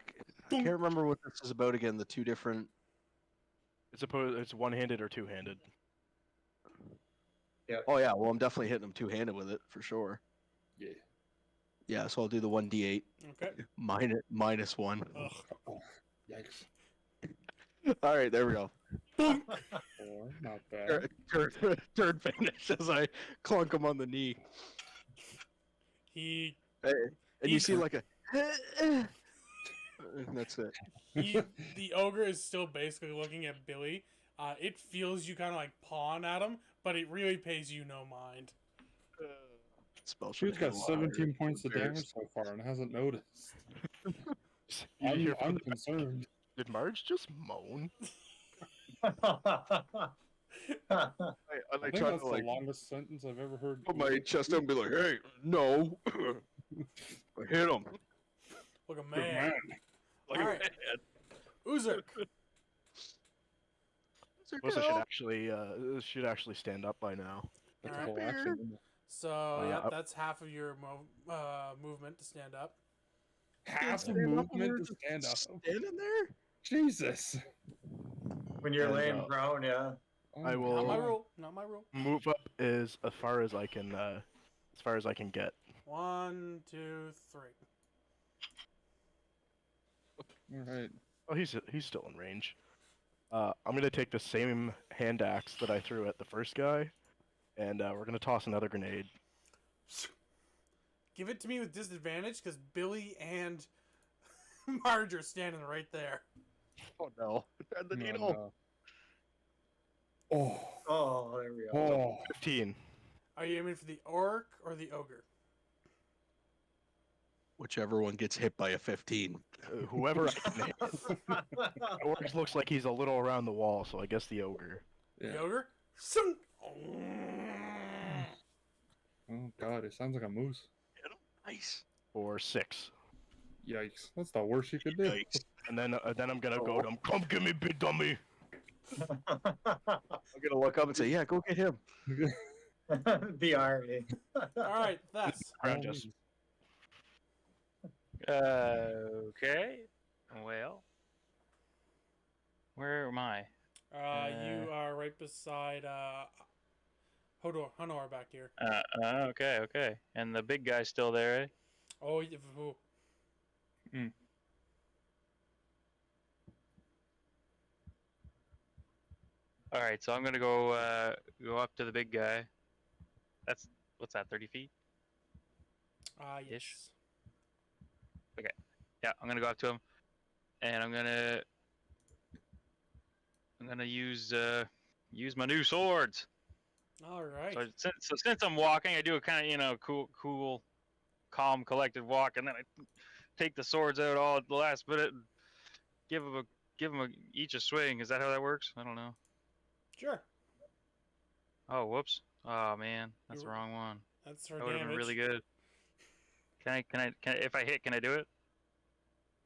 can't remember what this is about again. The two different. It's one-handed or two-handed. Oh yeah, well I'm definitely hitting him two-handed with it for sure. Yeah. Yeah, so I'll do the 1d8 Okay. minus one. Ugh. Yikes. All right, there we go. Four, not bad. Third finish as I clunk him on the knee. He And you see like a That's it. The ogre is still basically looking at Billy. It feels you kind of like pawn at him, but it really pays you no mind. Spell She's got 17 points of damage so far and hasn't noticed. You hear I'm concerned. Did Marge just moan? I I like think try that's to like the longest sentence I've ever heard. put my chest up and be like, "Hey, no, I hit him." Look a Good man. man. All right, Uzuk. This should actually stand up by now. That's Alright. a whole action. Isn't it? So yeah, that's half of your movement to stand up. Half a Stand up when movement we're to just stand up. Standing there. Jesus. When you're And, laying prone, yeah. Oh I my will- Not my God. rule. Not my rule. Move up is as far as I can get. 1, 2, 3. All right. Oh, he's still in range. I'm gonna take the same hand axe that I threw at the first guy, and we're gonna toss another grenade. Give it to me with disadvantage because Billy and Marge are standing right there. Oh no! The No, needle. no. Oh. Oh, there we go. Oh. 15. Are you aiming for the orc or the ogre? Whichever one gets hit by a 15. Whoever I can hit. Orc looks like he's a little around the wall, so I guess the ogre. Yeah. The ogre? Sung! Oh God, it sounds like a moose. Nice. For 6. Yikes. That's the worst you could do. Yikes. And then I'm gonna go to him. Come get me, big dummy. I'm gonna look up and say, "Yeah, go get him." The irony. Alright, Thess. Ground just Okay. Well, where am I? You are right beside Honor back here. Okay. And the big guy's still there, eh? Oh, All right, so I'm gonna go up to the big guy. What's that? 30 feet? yes. Ish. Yeah, I'm gonna go up to him, and I'm gonna use my new swords. Alright. So since I'm walking, I do a kind of cool, calm, collected walk, and then I take the swords out all at the last minute and give them each a swing. Is that how that works? I don't know. Sure. Oh, whoops. Oh man, that's the You're- wrong one. That's for That would have damage. been really good. Can I? If I hit, can I do it?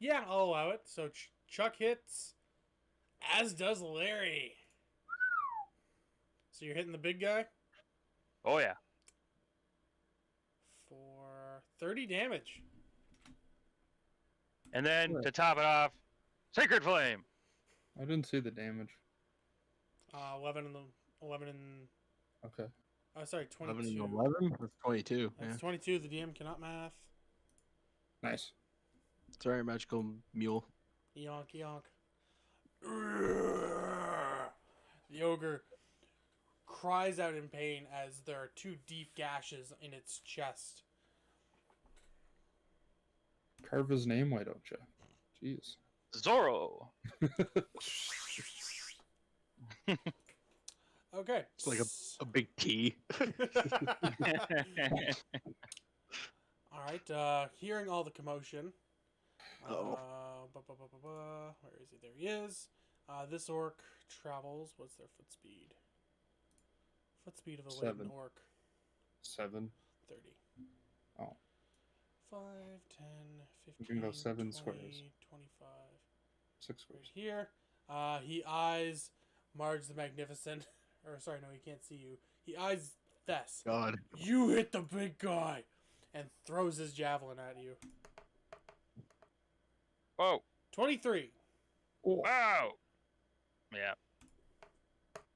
Yeah, I'll allow it. So Chuck hits, as does Larry. So you're hitting the big guy Oh yeah. for 30 damage. And then Sure. to top it off, Sacred Flame. I didn't see the damage. 11 and Okay. sorry, 11 22. and 11. That's 22. That's 22. The DM cannot math. Nice. Sorry, magical mule. Yonk, yonk. The ogre cries out in pain as there are 2 deep gashes in its chest. Carve his name, why don't you? Jeez. Zorro. Okay. It's like a big T. All right. Hearing all the commotion. Uh-oh. Where is he? There he is. This orc travels. What's their foot speed? Foot speed of a laden 7. orc. 7. 30. Oh. 5, 10, 15, You can go 7 20, squares. 25. 6 Right squares. here. He eyes Marge the Magnificent. Or, sorry, no, he can't see you. He eyes Thess. God. You hit the big guy! And throws his javelin at you. Whoa. 23. Wow. Yeah.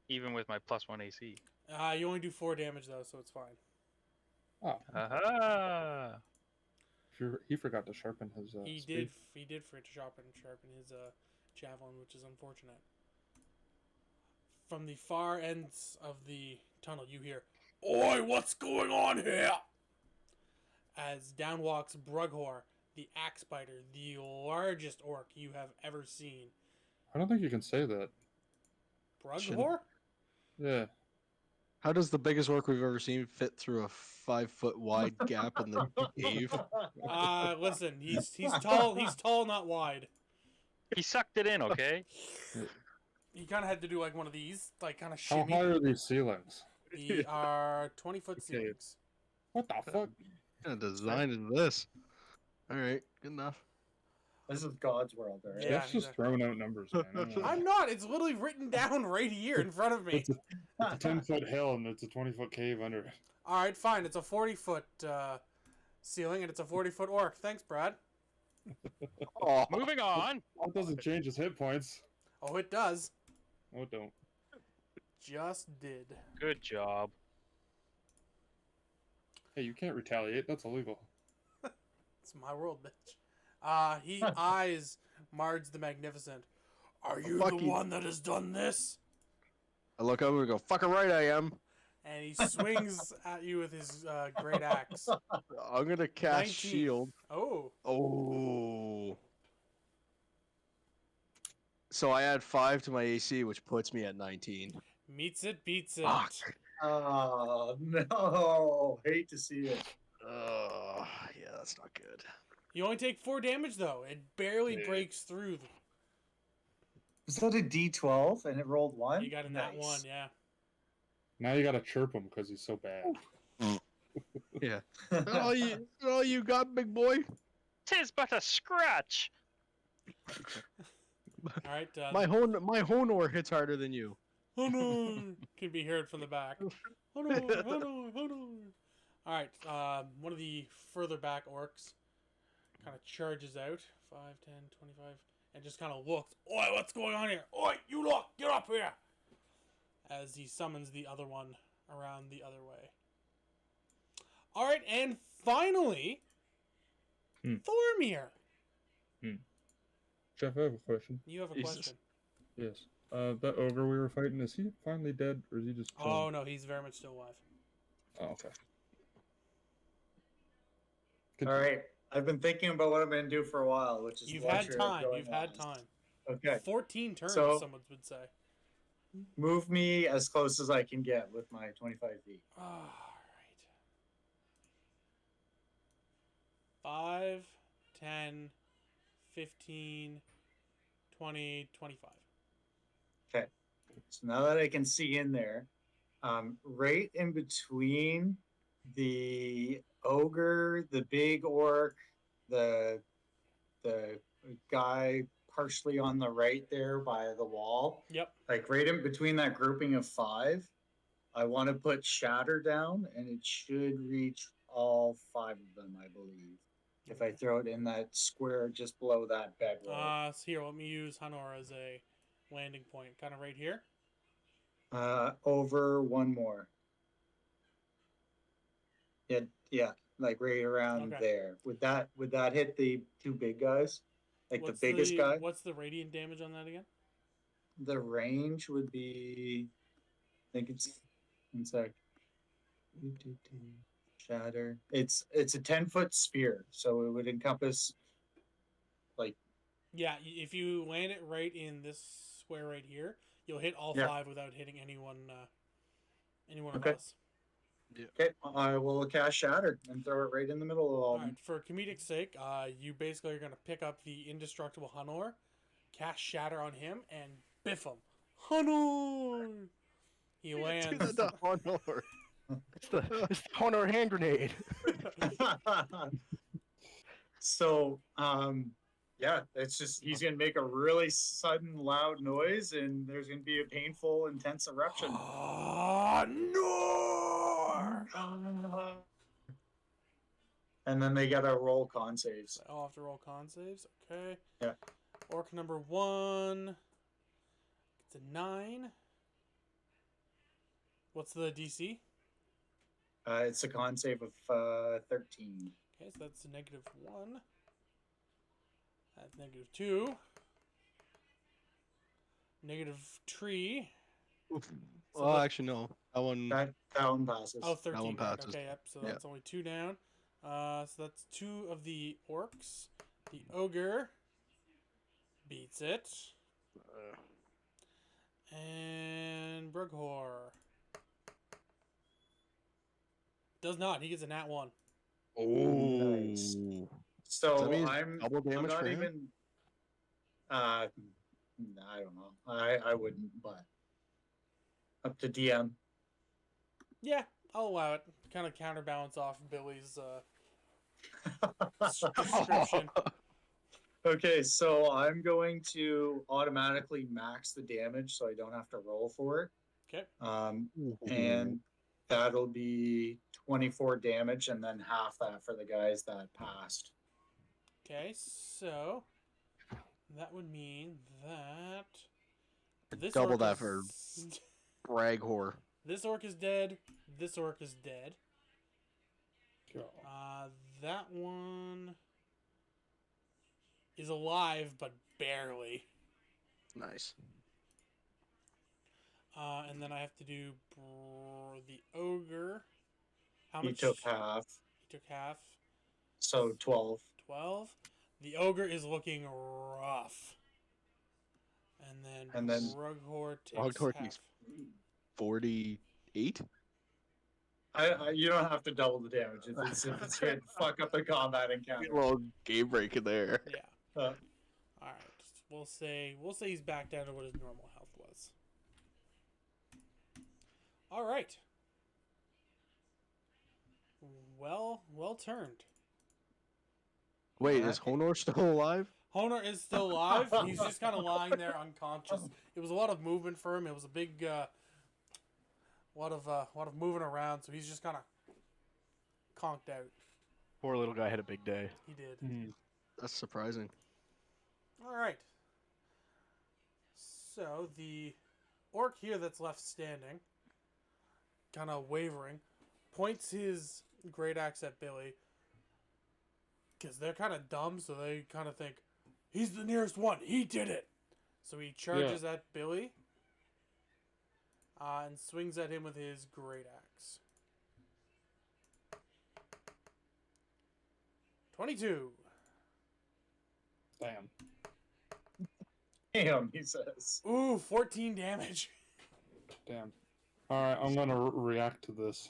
Even with my +1 AC. You only do 4 damage, though, so it's fine. Oh. Aha. He forgot to sharpen his He spear. did forget to sharpen his javelin, which is unfortunate. From the far ends of the tunnel, you hear, "Oi, what's going on here?" As down walks Brughor, the axe biter, the largest orc you have ever seen. I don't think you can say that. Shouldn't- Brughor? Yeah. How does the biggest orc we've ever seen fit through a 5-foot wide gap in the cave? Listen, he's tall. He's tall, not wide. He sucked it in, okay? He kind of had to do like one of these, like kind of How shimmy. high are these ceilings? They are 20-foot Okay. ceilings. What the fuck? What kind of design is this? All right, good enough. This is God's world, all right? Yeah, Jeff's just exactly. throwing out numbers, man. I don't know. I'm not. It's literally written down right here in front of me. It's a 10-foot hill and it's a 20-foot cave under it. All right, fine. It's a 40-foot ceiling, and it's a 40-foot orc. Thanks, Brad. Oh, Moving on. That doesn't change his hit points. Oh, it does. Oh, it don't. Just did. Good job. Hey, you can't retaliate. That's illegal. It's my world, bitch. He eyes Marge the Magnificent. Are you Fuck the you. one that has done this? I look over and go, fucking right I am. And he swings at you with his great axe. I'm going to cast 19. shield. Oh. Oh. So I add 5 to my AC, which puts me at 19. Meets it, beats it. Fuck. Oh, no. Hate to see it. Yeah, that's not good. You only take 4 damage, though. It barely Yeah. breaks through. Was that a D12 and it rolled 1? You got in that one, yeah. Now you gotta chirp him because he's so bad. Yeah. That's all you got, big boy? 'Tis but a scratch. All right. My Honor hits harder than you. Honor can be heard from the back. Honor, honor, honor. All right. One of the further back orcs kind of charges out. 5, 10, 25. And just kind of looks. Oi, what's going on here? Oi, you lot, get up here! As he summons the other one around the other way. All right, and finally, Thormir. Jeff, I have a question. You have a Jesus. question. Yes. That ogre we were fighting, is he finally dead or is he just chilling? Oh no, he's very much still alive. Oh, okay. All right. I've been thinking about what I'm going to do for a while, which is You've what had you're time. going You've had on. time. Okay. 14 turns, So- someone would say. Move me as close as I can get with my 25 feet. All right. 5, 10, 15, 20, 25. Okay. So now that I can see in there, right in between the ogre, the big orc, the guy partially on the right there by the wall, Yep. like right in between that grouping of 5, I want to put shatter down, and it should reach all 5 of them, I believe. If I throw it in that square just below that bedroll. So here, let me use Hanor as a landing point. Kind of right here. Over one more. Yeah, like right around Okay. there. Would that hit the 2 big guys? Like the biggest guy? What's the radiant damage on that again? The range would be, I think it's, one sec. Shatter. It's a 10-foot spear, so it would encompass like, Yeah, if you land it right in this square right here, you'll hit all Yeah. 5 without hitting anyone of Okay. us. okay, I will cast shatter and throw it right in the middle of all All of them. right, for comedic sake, you basically are going to pick up the indestructible Hanor, cast shatter on him, and biff him. Hanor! He Do lands. that to Honor. It's the Honor hand grenade. So, yeah, it's just he's gonna make a really sudden, loud noise, and there's gonna be a painful, intense eruption. Hanor! And then they gotta roll con saves. I'll have to roll con saves. Okay. Yeah. Orc number 1. It's a 9. What's the DC? It's a con save of 13. Okay, so that's a -1. That's -2. -3. Well, actually, no. That one. That one passes. Oh, 13. one right, passes. Okay, yep. So Yeah. that's only 2 down. So that's 2 of the orcs. The ogre beats it. And Brughor does not. He gets a nat 1. Oh, Nice. So Does that mean I'm damage not for him? even. I don't know. I wouldn't, but up to DM. Yeah, I'll allow it. Kind of counterbalance off Billy's description. Okay, so I'm going to automatically max the damage, so I don't have to roll for it. Okay. And that'll be 24 damage, and then half that for the guys that passed. Okay, so that would mean that this Double orc that is, for brag whore. This orc is dead. This orc is dead. Go. That one is alive, but barely. Nice. And then I have to do the ogre. How He much? took half, He took half. so 12. 12. The ogre is looking rough. And then Brughor takes Brughor half. takes 48? You don't have to double the damage if it's good. Fuck up the combat encounter. A little game break in there. Yeah. Uh, All right. We'll say he's back down to what his normal health was. All right. Well turned. Wait, is Honor still alive? Honor is still alive. He's just kind of lying there unconscious. It was a lot of movement for him. It was a big, lot of moving around. So he's just kind of conked out. Poor little guy had a big day. He did. Hmm. That's surprising. All right. So the orc here that's left standing, kind of wavering, points his great axe at Billy. Because they're kind of dumb, so they kind of think, he's the nearest one. He did it. So he charges at Billy and swings at him with his great axe. 22. Damn. Damn, he says. Ooh, 14 damage. Damn. All right, I'm gonna react to this.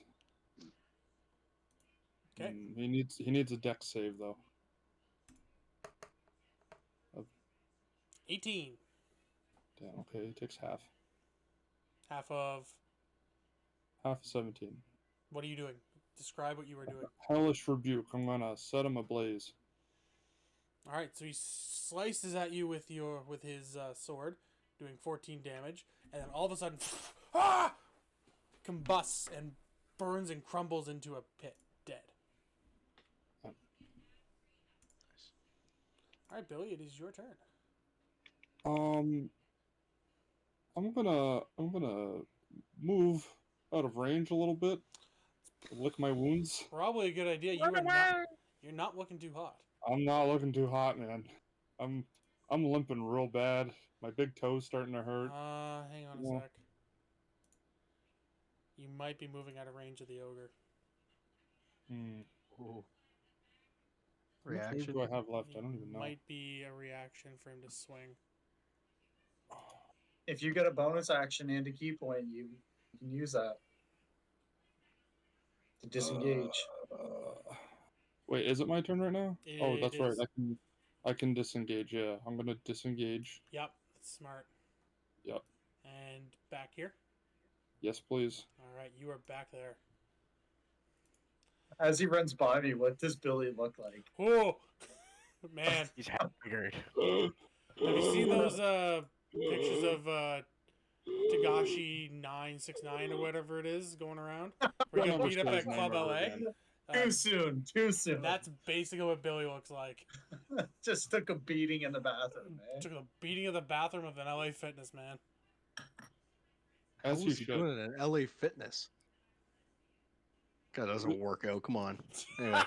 Okay. He needs a dex save though. 18. Damn. Okay, he takes half. Half of... Half of 17. What are you doing? Describe what you were doing. Hellish rebuke. I'm gonna set him ablaze. All right, so he slices at you with his sword, doing 14 damage, and then all of a sudden, combusts and burns and crumbles into a pit, dead. Oh. All right, Billy, it is your turn. I'm gonna move out of range a little bit. Lick my wounds. Probably a good idea. You're not looking too hot. I'm not looking too hot, man. I'm limping real bad. My big toe's starting to hurt. Hang on a sec. You might be moving out of range of the ogre. Ooh. How much Reaction. do I have left? I don't even know. Might be a reaction for him to swing. If you get a bonus action and a key point, you can use that to disengage. Wait, is it my turn right now? Oh, It that's right. is. I can disengage. Yeah, I'm gonna disengage. Yep, that's smart. Yep. And back here. Yes, please. All right, you are back there. As he runs by me, what does Billy look like? Oh, man. He's half figured. Have you seen those pictures of Tagashi 969 or whatever it is going around? We're gonna beat up at Club LA. Too soon. That's basically what Billy looks like. Just took a beating in the bathroom, man. Took a beating of the bathroom of an LA Fitness, man. As you What's he should. doing at LA Fitness? God, doesn't work out. Come on. Anyway.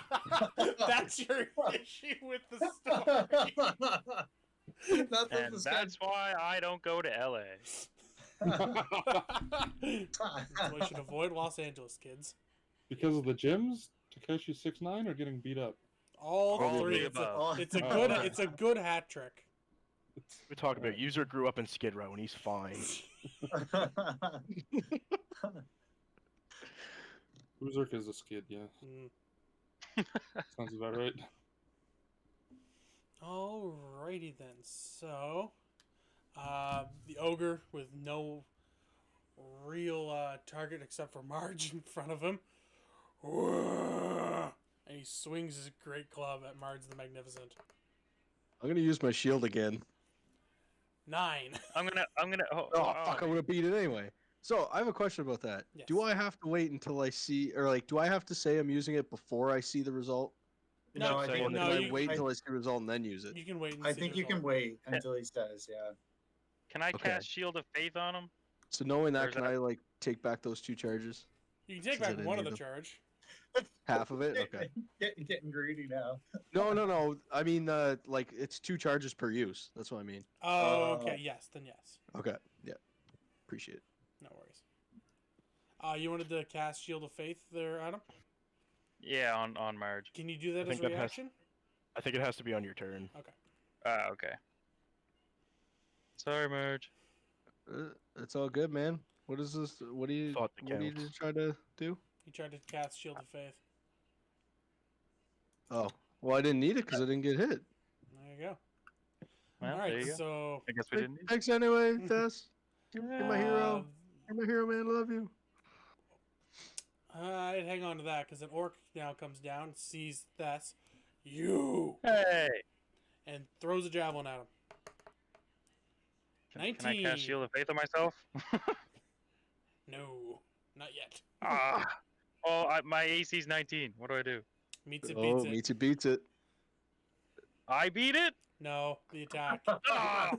That's your issue with the story. And that's why I don't go to LA. That's why you should avoid Los Angeles, kids. Because of the gyms? Takeshi 6'9" or getting beat up? All All of three. the It's a, above. it's a Oh, good. okay. It's a good hat trick. We talk about user grew up in Skid Row and he's fine. Berserk is a skid, yeah. Mm. Sounds about right. Alrighty then. So, the ogre with no real target except for Marge in front of him, and he swings his great club at Marge the Magnificent. I'm gonna use my shield again. I'm gonna. Oh, fuck! I'm gonna beat it anyway. So I have a question about that. Yes. Do I have to wait until I see, or like, do I have to say I'm using it before I see the result? No, I Say think in the Can I game. wait until I see the result and then use it? You can wait. And I see think the you can result. wait until he says, yeah. Can I Okay. cast Shield of Faith on him? So knowing Or that, is can that- I like take back those 2 charges? You can take Since I back didn't one of need the them. charge. Half of it? Okay. Getting greedy now. No. I mean, like it's 2 charges per use. That's what I mean. Oh, okay. Yes. Then yes. Okay. Yeah. Appreciate it. No worries. You wanted to cast Shield of Faith there, Adam? Yeah, on Marge. Can you do that I as think a that has- reaction? I think it has to be on your turn. Okay. Sorry, Marge. It's all good, man. What is this? What do you? Thought that What are you counts. trying to do? He tried to cast Shield of Faith. Oh, well, I didn't need it because I didn't get hit. There you go. Well, All right. there you go. So I guess we didn't. Thanks anyway, Tess. You're my hero. uh, You're my hero, man. I love you. I'd hang on to that because an orc now comes down, sees Thess, you, Hey. and throws a javelin at him. Can I 19. cast Shield of Faith on myself? No, not yet. Ah. Oh, my AC's 19. What do I do? Meets it, Oh, beats it. meets it, beats it. I beat it. No, the attack. Ah.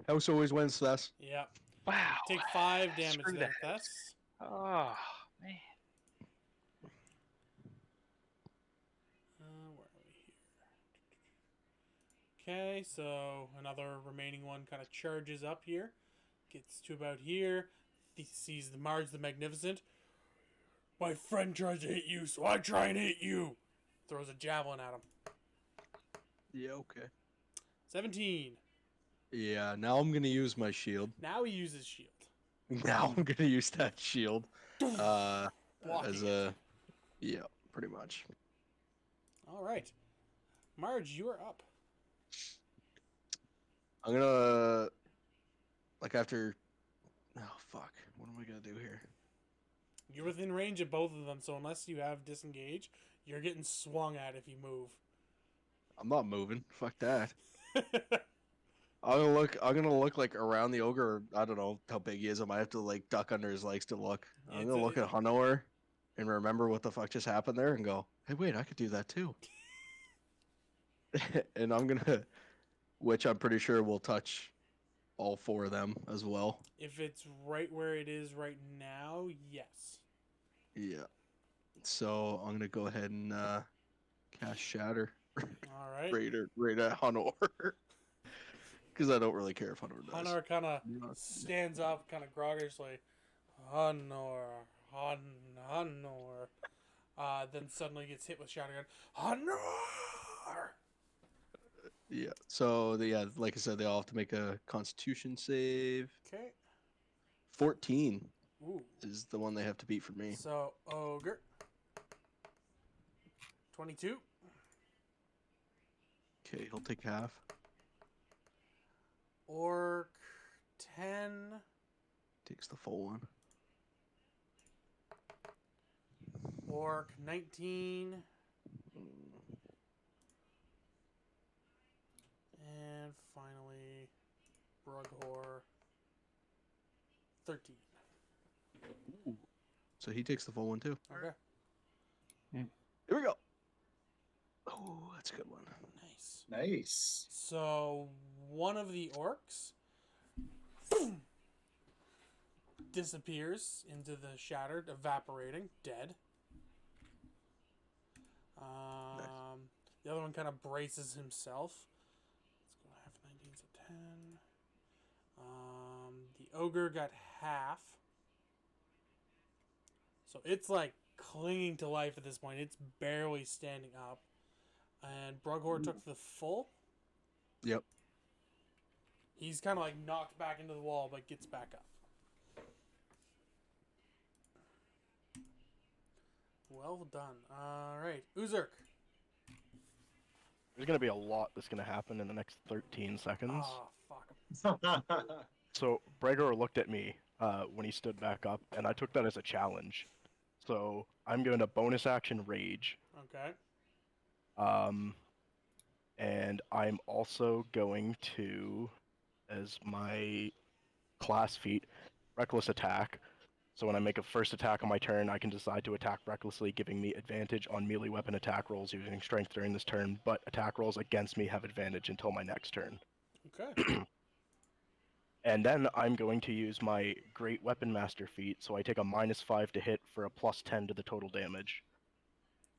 House always wins, Tess. Yeah. Wow. Take 5 damage Screw then, that. Thess. Oh man. Where are we here? Okay, so another remaining one kind of charges up here. Gets to about here. Sees the Marge the Magnificent. My friend tries to hit you, so I try and hit you. Throws a javelin at him. Yeah, okay. 17. Yeah, now I'm gonna use my shield. Now he uses shield. Now I'm gonna use that shield. As Blocking a, yeah, pretty much. All right. Marge, you are up. I'm gonna, like after, oh fuck, what am I gonna do here? You're within range of both of them, so unless you have disengage, you're getting swung at if you move. I'm not moving. Fuck that. I'm gonna look like around the ogre. I don't know how big he is. I might have to like duck under his legs to look. I'm It's gonna a- look at Hunor and remember what the fuck just happened there and go, hey, wait, I could do that too. And I'm gonna, which I'm pretty sure will touch all 4 of them as well. If it's right where it is right now, yes. Yeah. So I'm gonna go ahead and cast Shatter All right. right at Hunor. Because I don't really care if Hunor does. Hunter kind of Yeah. stands up, kind of groggishly. Hunor. Then suddenly gets hit with shotgun. Hunor! Yeah. So yeah, like I said, they all have to make a Constitution save. Okay. 14 Ooh. is the one they have to beat for me. So, ogre. 22. Okay, he'll take half. Orc. 10. Takes the full one. Orc. 19. And finally, Brughor. 13. So he takes the full one too. Okay. Here we go. Oh, that's a good one. Nice. Nice. So one of the orcs disappears into the shattered, evaporating, dead. The other one kind of braces himself. Let's go half 19, so 10. The ogre got half. So it's like clinging to life at this point. It's barely standing up. And Brughor took the full. Yep. He's kind of like knocked back into the wall, but gets back up. Well done. All right, Uzurk. There's gonna be a lot that's gonna happen in the next 13 seconds. Oh, fuck. So Bregor looked at me when he stood back up, and I took that as a challenge. So I'm going to bonus action rage. Okay. And I'm also going to, as my class feat, reckless attack. So when I make a first attack on my turn, I can decide to attack recklessly, giving me advantage on melee weapon attack rolls using strength during this turn, but attack rolls against me have advantage until my next turn. Okay. And then I'm going to use my Great Weapon Master feat, so I take a -5 to hit for a +10 to the total damage.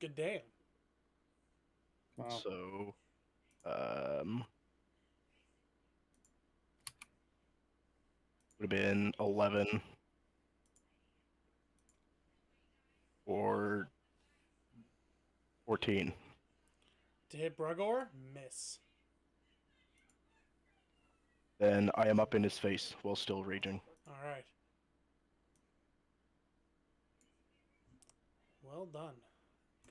Good damn. Wow. So, would have been 11 or 14. To hit Brughor, miss. Then I am up in his face while still raging. All right. Well done.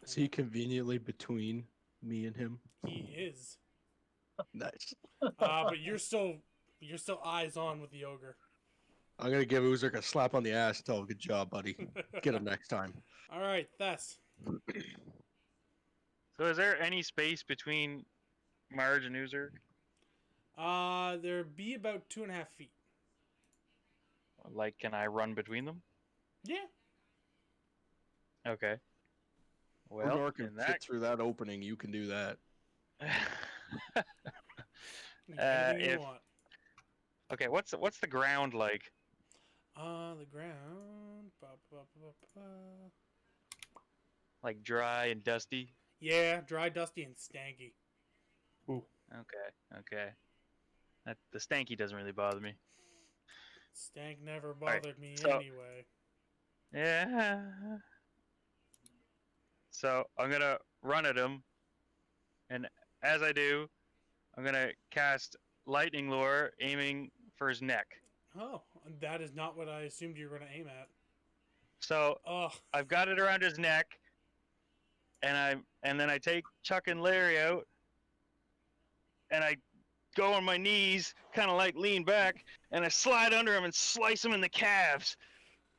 Is he conveniently between me and him? He is. Nice. But you're still eyes on with the ogre. I'm gonna give Uzurk a slap on the ass and tell him, good job, buddy. Get him next time. All right, Thess. So is there any space between Marge and Uzurk? There'd be about 2.5 feet. Like, can I run between them? Yeah. Okay. Well, Uzurk can in fit that... through that opening. You can do that. Anything you if- want. Okay, what's the ground like? The ground. Like dry and dusty? Yeah, dry, dusty, and stanky. Okay. The stanky doesn't really bother me. Stank never right, bothered me so- anyway. Yeah. So I'm gonna run at him, and as I do, I'm gonna cast Lightning Lure, aiming for his neck. Oh, that is not what I assumed you were going to aim at. So Oh, I've got it around his neck, and then I take Chuck and Larry out, and I go on my knees, kind of like lean back, and I slide under him and slice him in the calves,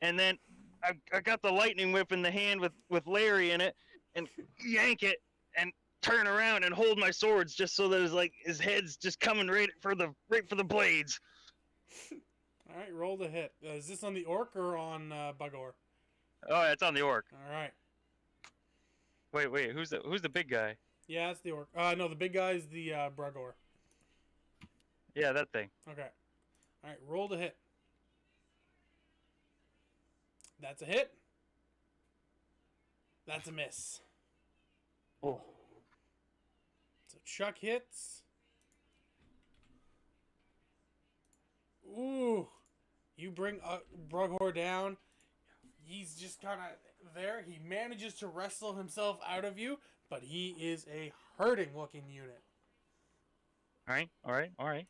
and then I got the lightning whip in the hand with Larry in it, and yank it and turn around and hold my swords just so that his head's just coming right for the blades. all right, roll the hit. Is this on the orc or on Brughor? Oh, it's on the orc. All right. Wait, who's the big guy? Yeah, that's the orc. No, the big guy is the Brughor. Yeah, that thing. Okay. All right, roll the hit. That's a hit. That's a miss. Oh. So Chuck hits. Ooh. You bring Brughor down. He's just kind of there. He manages to wrestle himself out of you, but he is a hurting-looking unit. All right. All right.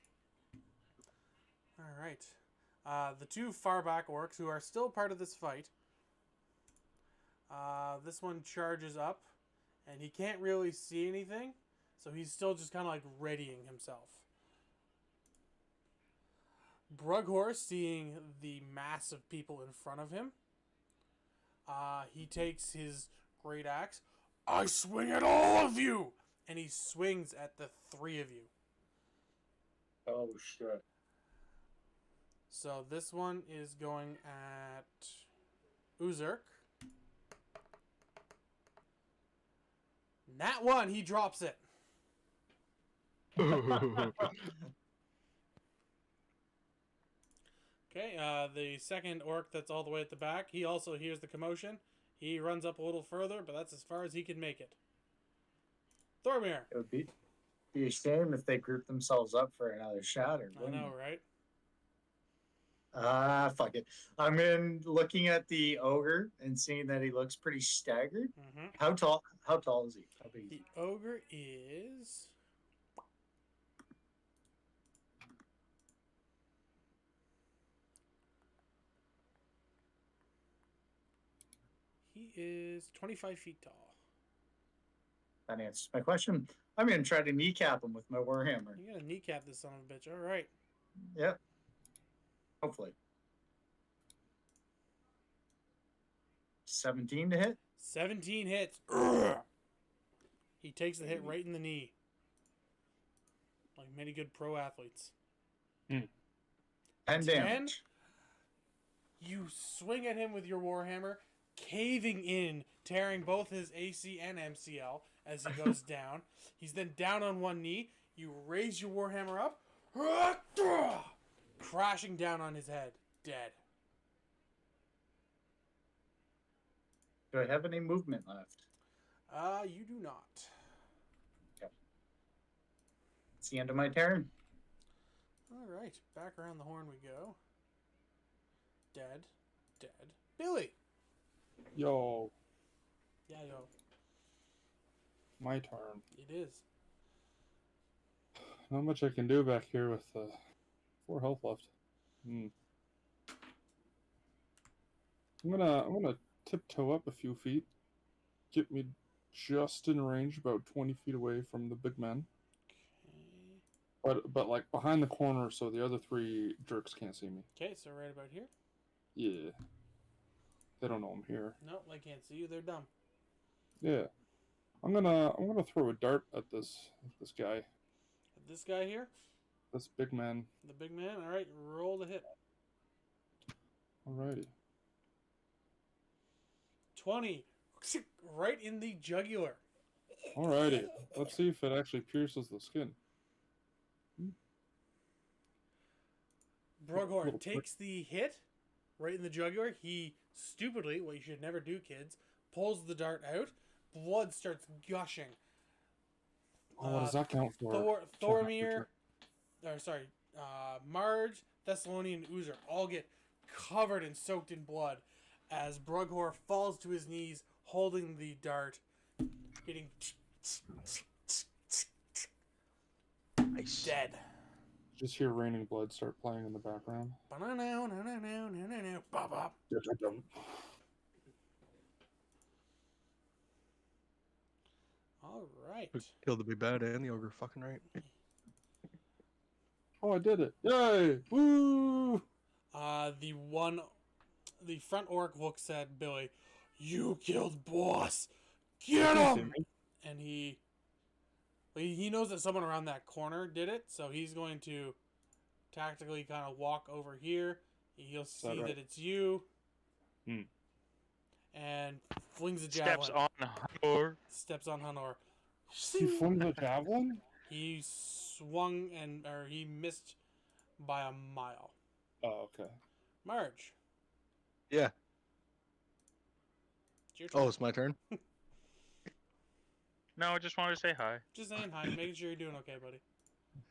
The two far back orcs who are still part of this fight. This one charges up, and he can't really see anything, so he's still just kind of like readying himself. Brughor, seeing the mass of people in front of him, he takes his great axe. I swing at all of you! And he swings at the three of you. Oh shit. So this one is going at Uzurk. Nat 1, he drops it. Okay, the second orc that's all the way at the back, he also hears the commotion. He runs up a little further, but that's as far as he can make it. Thormir. It would be a shame if they grouped themselves up for another shatter. I know, right? Fuck it. I'm in looking at the ogre and seeing that he looks pretty staggered. Mm-hmm. How tall? How tall is he? How big is The he? ogre is. He is 25 feet tall. That answers my question. I'm gonna try to kneecap him with my warhammer. You're gonna kneecap this son of a bitch. All right. Yep. Hopefully. 17 to hit. 17 hits. Urgh! He takes the hit right in the knee. Like many good pro athletes. 10 10? damage. You swing at him with your warhammer, caving in, tearing both his AC and MCL as he goes down. He's then down on one knee. You raise your warhammer up, crashing down on his head, dead. Do I have any movement left? You do not. It's the end of my turn. All right, back around the horn we go. Dead, dead. Billy. Yo, Yeah, yo, my turn. it is. Not much I can do back here with 4 health left. I'm gonna tiptoe up a few feet, get me just in range, about 20 feet away from the big man. Okay. But like behind the corner, so the other 3 jerks can't see me. Okay, so right about here. Yeah, they don't know I'm here. Nope, they can't see you. They're dumb. Yeah, I'm gonna throw a dart at this guy, This guy here, this big man. the big man. All right, roll the hit. Alrighty. 20, right in the jugular. Alrighty. Let's see if it actually pierces the skin. Brughorn Little prick. takes the hit right in the jugular. He stupidly, what you should never do, kids, pulls the dart out. Blood starts gushing. Oh, what does that count for? Thormir, Marge, Thessalonian, and Uzer all get covered and soaked in blood as Brughor falls to his knees holding the dart, getting Nice. dead. Just hear raining blood start playing in the background. Bop, bop. All right. Killed the big bad and the ogre. Fucking right. Oh, I did it! Yay! Woo! The front orc looks at Billy. You killed boss. Get him! And he knows that someone around that corner did it, so he's going to tactically kind of walk over here. He'll see right? that it's you. Hmm. And flings a javelin. Steps on Honor. Steps on Honor. He flung the javelin? He swung he missed by a mile. Oh, okay. Marge. Yeah. It's your turn. Oh, it's my turn. No, I just wanted to say hi. Just saying hi, making sure you're doing okay, buddy.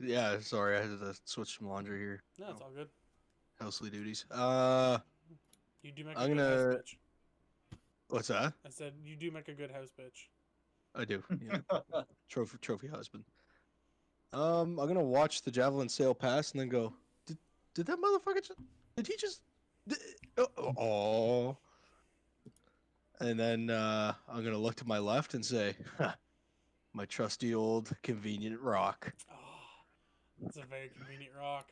Yeah, sorry, I had to switch some laundry here. No, it's all good. Housely duties. You do make a I'm good gonna- house bitch. What's that? I said you do make a good house bitch. I do. Yeah. trophy husband. I'm gonna watch the javelin sail past and then go. Did that motherfucker? Did he just? Oh. And then I'm gonna look to my left and say, "Ha, my trusty old convenient rock." Oh, that's a very convenient rock.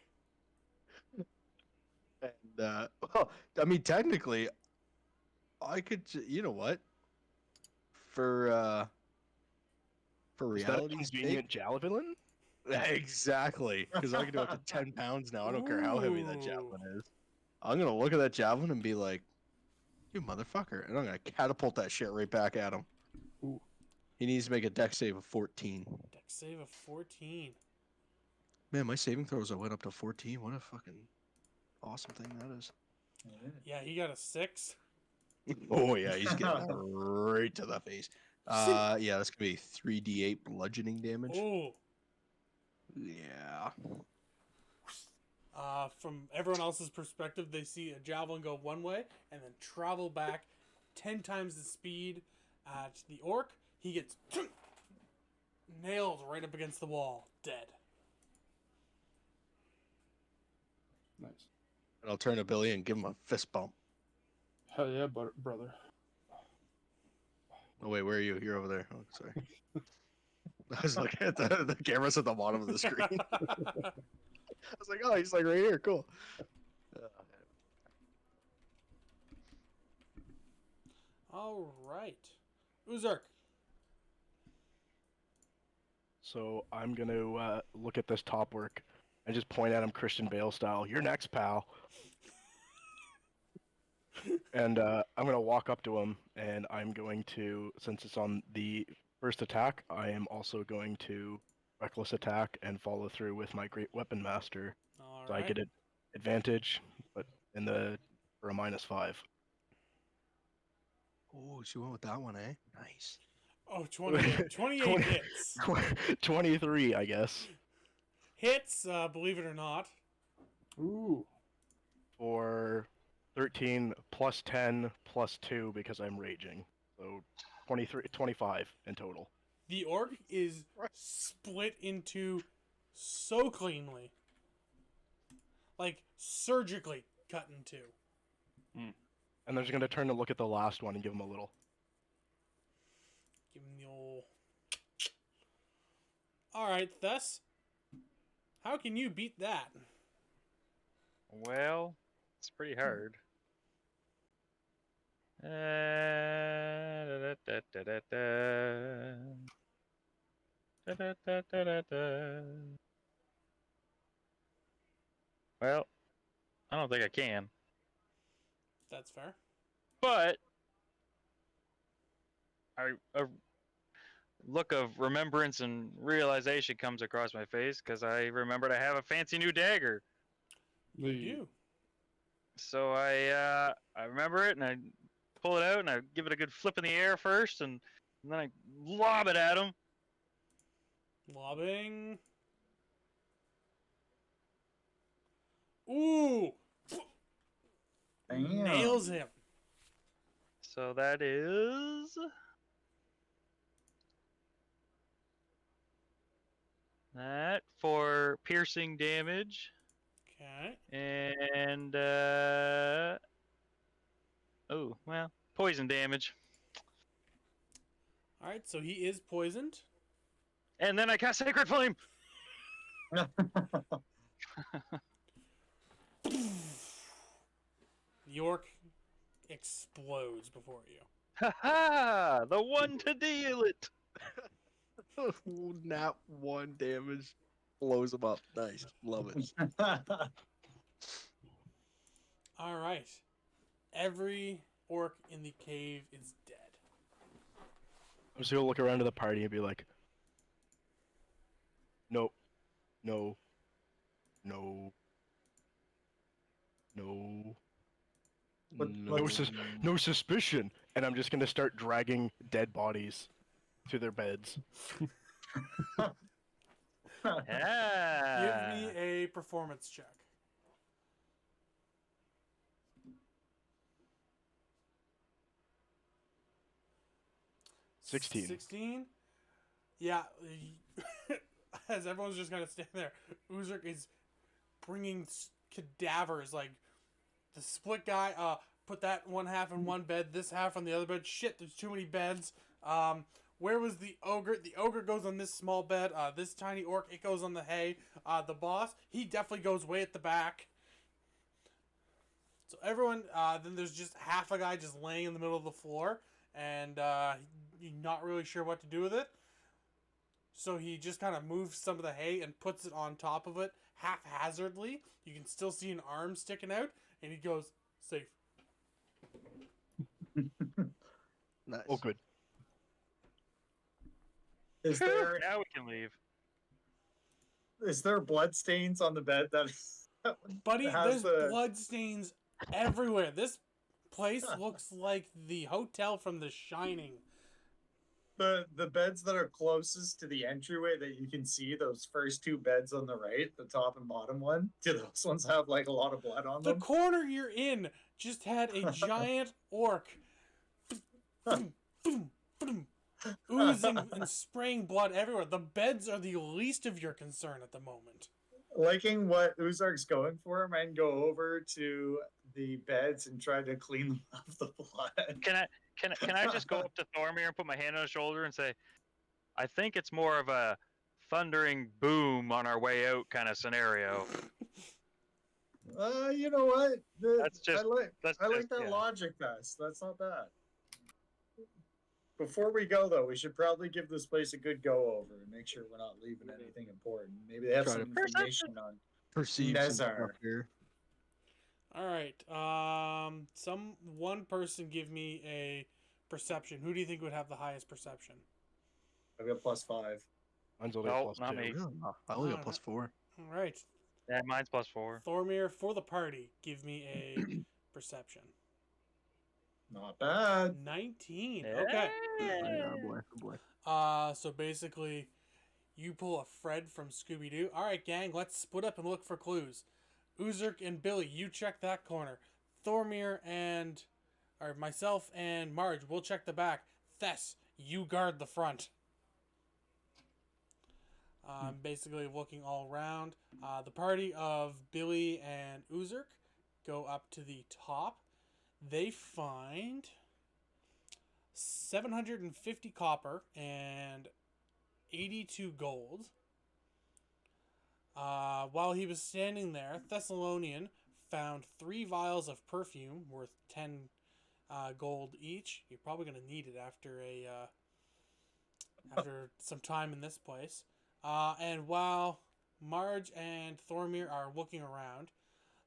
And well, I mean, technically, I could. You know what? For Is that a reality's convenient javelin? Exactly, because I can do up to 10 pounds now. I don't care how heavy that Ooh. javelin is. I'm gonna look at that javelin and be like, "You motherfucker!" And I'm gonna catapult that shit right back at him. Ooh. He needs to make a dex save of 14. Dex save of 14. Man, my saving throws went up to 14. What a fucking awesome thing that is. Yeah, he got a 6. Oh yeah, he's getting right to the face. Yeah, that's gonna be 3d8 bludgeoning damage. Oh. Yeah. From everyone else's perspective, they see a javelin go one way and then travel back 10 times the speed at the orc. He gets nailed right up against the wall, dead. Nice. And I'll turn to Billy and give him a fist bump. Hell yeah, brother. Oh wait, where are you? You're over there. Oh, sorry. I was looking at the cameras at the bottom of the screen. I was like, oh, he's like right here. Cool. All right. Uzark. So I'm going to look at this top work and just point at him Christian Bale style. You're next, pal. And I'm going to walk up to him, and I'm going to, since it's on the first attack, I am also going to reckless attack and follow through with my great weapon master. All So right. I get an advantage, but for a -5. Oh, she went with that one, eh? Nice. Oh, 28 20 hits. 23, I guess, Hits, believe it or not. Ooh. for 13 plus 10 plus 2 because I'm raging. So 25 in total. The orc is split into so cleanly. Like, surgically cut in two. And they're just going to turn to look at the last one and give him a little. Give him the old... Alright, Thus. How can you beat that? Well, it's pretty hard. Da, da, da, da, da. Da, da, da, da, da, da. Well, I don't think I can. That's fair. But a look of remembrance and realization comes across my face because I remembered I have a fancy new dagger. You do. So I remember it and I pull it out and I give it a good flip in the air first and then I lob it at him. Lobbing. Ooh! Damn. Nails him. So that is that for piercing damage. Okay. And oh, well, poison damage. Alright, so he is poisoned. And then I cast Sacred Flame. The orc explodes before you. Ha ha! The one to deal it. Nat 1 damage blows him up. Nice. Love it. Alright. Every orc in the cave is dead. I'm just going to look around to the party and be like, nope, no, no, no, But no, let's- no suspicion. And I'm just going to start dragging dead bodies to their beds. Yeah. Give me a performance check. $16. 16? Yeah. As everyone's just kind of standing there, Uzurk is bringing cadavers. Like, the split guy, put that one half in one bed, this half on the other bed. Shit, there's too many beds. Where was the ogre? The ogre goes on this small bed. This tiny orc, it goes on the hay. The boss, he definitely goes way at the back. So everyone, then there's just half a guy just laying in the middle of the floor. And you're not really sure what to do with it. So he just kind of moves some of the hay and puts it on top of it haphazardly. You can still see an arm sticking out. And he goes, safe. Nice. Oh, good. Is there Now we can leave. blood stains on the bed that Buddy, has there's blood stains everywhere. This place looks like the hotel from The Shining. the beds that are closest to the entryway that you can see, those first two beds on the right, the top and bottom one, do those ones have like a lot of blood on The them? corner you're in just had a giant orc oozing and spraying blood everywhere. The beds are the least of your concern at the moment. Liking what Uzark's going for, I might go over to the beds and try to clean them of the blood. Can I just go up to Thormir and put my hand on his shoulder and say, I think it's more of a thundering boom on our way out kind of scenario. You know what? That's just I like that logic best. That's not bad. Before we go, though, we should probably give this place a good go over and make sure we're not leaving anything important. Maybe they have Try some to information on Perceive some Nezar. stuff here. All right. One person give me a perception. Who do you think would have the highest perception? I've got +5. Mine's only No, a not +2. me. Really? I only got +4. All right. Yeah, mine's +4. Thormir, for the party, give me a perception. Not bad. 19. Okay. Yeah, boy. So basically, you pull a Fred from Scooby-Doo. All right, gang, let's split up and look for clues. Uzurk and Billy, you check that corner. Thormir or myself and Marge, we'll check the back. Thess, you guard the front. Basically looking all around. The party of Billy and Uzurk go up to the top. They find 750 copper and 82 gold. While he was standing there, Thessalonian found 3 vials of perfume worth 10 gold each. You're probably going to need it after after some time in this place. And while Marge and Thormir are looking around,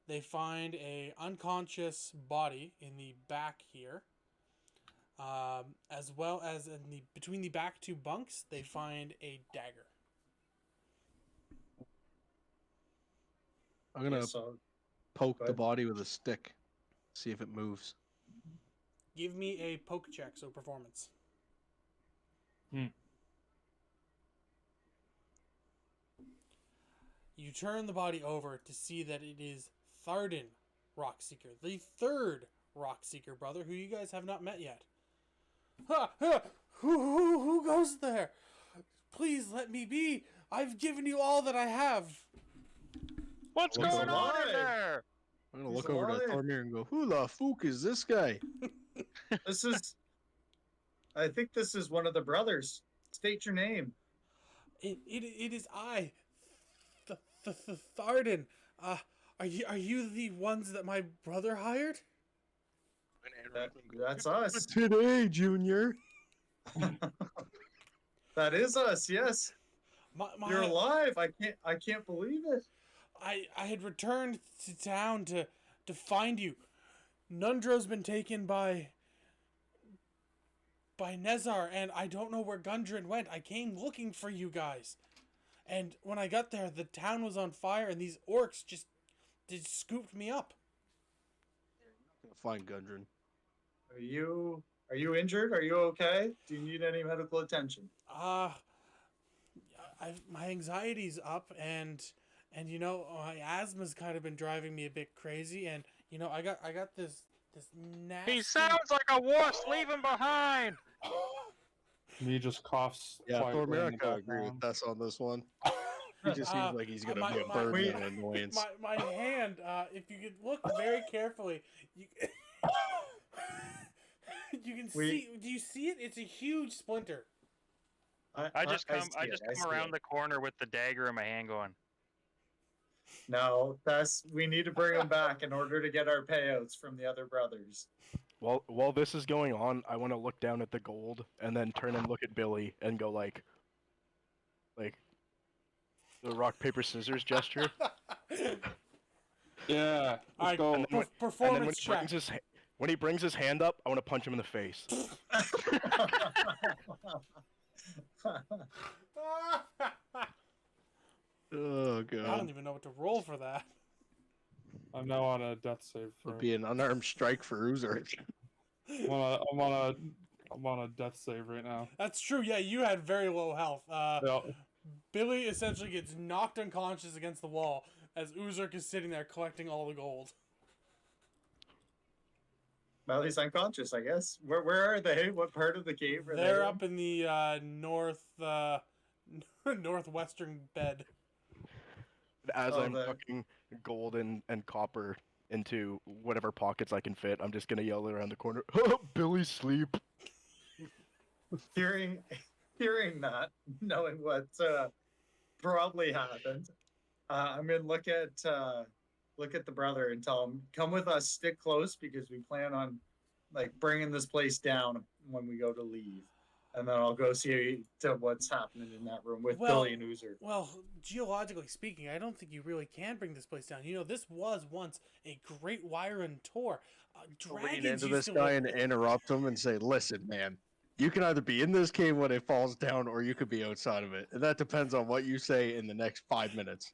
they find a unconscious body in the back here. As well as between the back 2 bunks, they find a dagger. I'm gonna So, poke go the ahead. body with a stick, see if it moves. Give me a poke check, so performance. You turn the body over to see that it is Tharden Rockseeker, the 3rd Rockseeker brother, who you guys have not met yet. Who goes there? Please let me be. I've given you all that I have. What's Looks going on in alive. there? I'm gonna He's look over to alive. Thormir and go, "Who the fuck is this guy?" this is. I think this is one of the brothers. State your name. It is I, Tharden. Are you the ones that my brother hired? That's us. Today, Junior. That is us. Yes, you're alive. I can't believe it. I had returned to town to find you. Nundro's been taken by Nezar, and I don't know where Gundren went. I came looking for you guys. And when I got there, the town was on fire, and these orcs just scooped me up. Find Gundren. Are you injured? Are you okay? Do you need any medical attention? My anxiety's up, and you know, my asthma's kind of been driving me a bit crazy, and you know, I got this nasty. He sounds like a wuss. Leave him behind. He just coughs. Yeah, quietly in Thormir, I the could agree with background. Tess on this one. He just seems like he's gonna be a burden and an annoyance. My hand, if you could look very carefully, you can see. Do you see it? It's a huge splinter. I just come see around it. the corner with the dagger in my hand going, No, we need to bring him back in order to get our payouts from the other brothers. While this is going on, I want to look down at the gold and then turn and look at Billy and go like the rock paper scissors gesture. Yeah. All right, go. And then performance check. when he brings his hand up, I want to punch him in the face. Oh I god. don't even know what to roll for that. I'm now on a death save. Would be an unarmed strike for Uzurk. I'm on a I'm on a death save right now. That's true. Yeah, you had very low health. Yeah. Billy essentially gets knocked unconscious against the wall as Uzurk is sitting there collecting all the gold. Well, he's unconscious, I guess. Where are they? What part of the cave are they? They're up in the northwestern bed. As Oh, I'm the- tucking gold and copper into whatever pockets I can fit, I'm just gonna yell around the corner, Billy, sleep. Hearing that, knowing what probably happened, I'm gonna look at the brother and tell him, "Come with us, stick close, because we plan on like bringing this place down when we go to leave." And then I'll go see what's happening in that room with Billy and Uzer. Well, geologically speaking, I don't think you really can bring this place down. You know, this was once a great Wyern tour. Lean Dragons into used this to guy live- and interrupt him and say, "Listen, man, you can either be in this cave when it falls down, or you could be outside of it, and that depends on what you say in the next 5 minutes."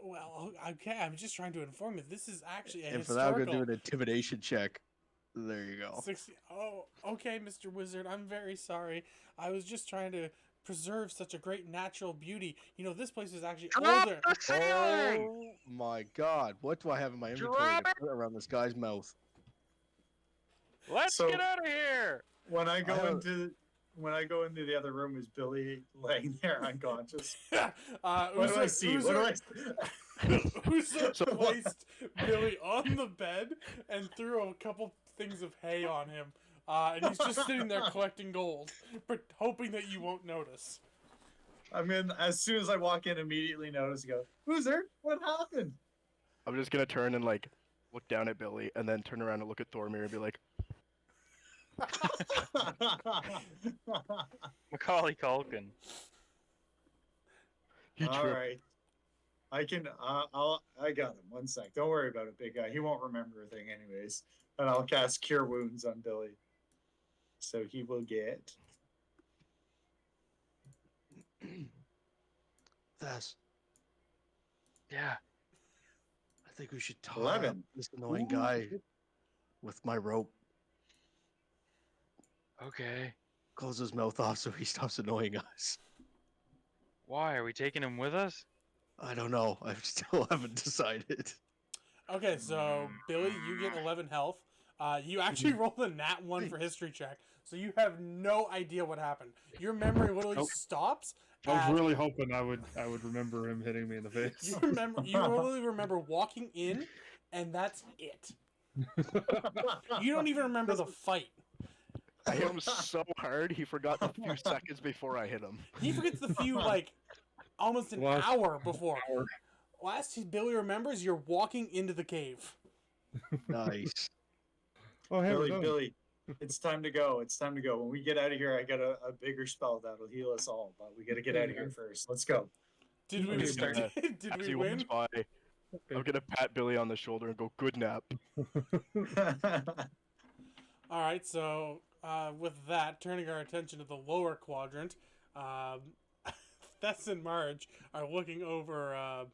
Well, okay. I'm just trying to inform you. This is actually a And for that, I'm historical. gonna do an intimidation check. There you go. 60. Oh, okay, Mr. Wizard. I'm very sorry. I was just trying to preserve such a great natural beauty. You know, this place is actually older. Oh my God! What do I have in my inventory Drop to put around this guy's mouth? Let's So- get out of here. When I go I- into the other room, is Billy laying there unconscious? What What do I see? What do I see? Uzo So- placed Billy on the bed and threw a couple things of hay on him. And he's just sitting there collecting gold, but hoping that you won't notice. I mean, as soon as I walk in, immediately notice. Go, who's there? What happened? I'm just gonna turn and like look down at Billy, and then turn around and look at Thormir and be like, Macaulay Culkin. "He All tripped." right. I can. I got him. One sec. Don't worry about it, big guy. He won't remember a thing, anyways. And I'll cast Cure Wounds on Billy, so he will get. Thess, Yeah. I think we should tie 11. up this annoying guy with my rope. Okay. Close his mouth off so he stops annoying us. Why are we taking him with us? I don't know. I still haven't decided. Okay, so Billy, you get 11 health. You actually rolled a nat 1 for history check, so you have no idea what happened. Your memory literally Nope. stops. I was at- really hoping I would remember him hitting me in the face. You literally remember walking in, and that's it. You don't even remember the fight. I hit him so hard he forgot the few seconds before I hit him. He forgets the few like almost an Last hour before. hour. Last Billy remembers, you're walking into the cave. Nice. Oh, hey, we're done. Billy, it's time to go. It's time to go. When we get out of here, I got a bigger spell that'll heal us all. But we got to get out of here first. Let's go. Did we? I'm just gonna- Did As we he win? walks by, I'm gonna pat Billy on the shoulder and go, "Good nap." All right, so with that, turning our attention to the lower quadrant, Thess and Marge are looking over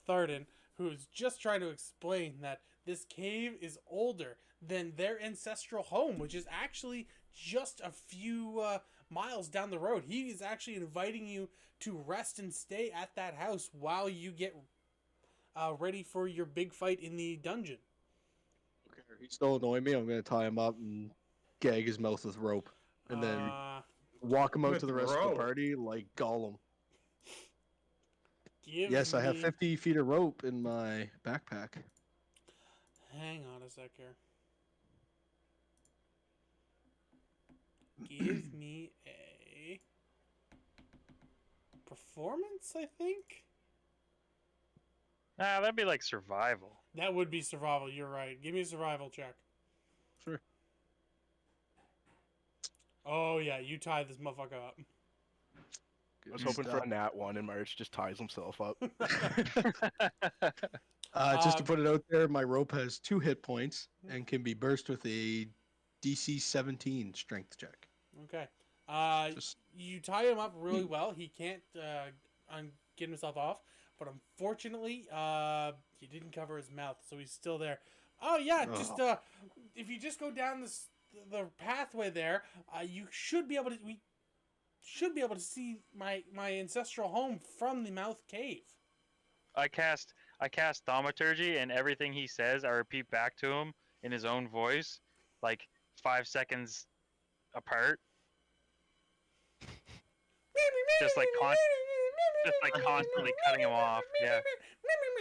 Tharden, who's just trying to explain that this cave is older than their ancestral home, which is actually just a few miles down the road. He is actually inviting you to rest and stay at that house while you get ready for your big fight in the dungeon. Okay, he's still annoying me. I'm gonna tie him up and gag his mouth with rope, and then walk him out With to the rest of rope? the party like Gollum. Give Yes, I have me- 50 feet of rope in my backpack. Hang on a sec here. Give me a performance, I think? Nah, that'd be like survival. That would be survival, you're right. Give me a survival check. Sure. Oh yeah, you tied this motherfucker up. I was hoping for a nat 1, and March just ties himself up. Just to put it out there, my rope has 2 hit points and can be burst with a DC 17 strength check. Okay. Just- You tie him up really well. He can't get himself off, but unfortunately, you didn't cover his mouth, so he's still there. Oh yeah, just if you just go down the pathway there, you should be able to. We should be able to see my ancestral home from the mouth cave. I cast thaumaturgy, and everything he says, I repeat back to him in his own voice, like 5 seconds apart. Just like constantly cutting him off. Yeah.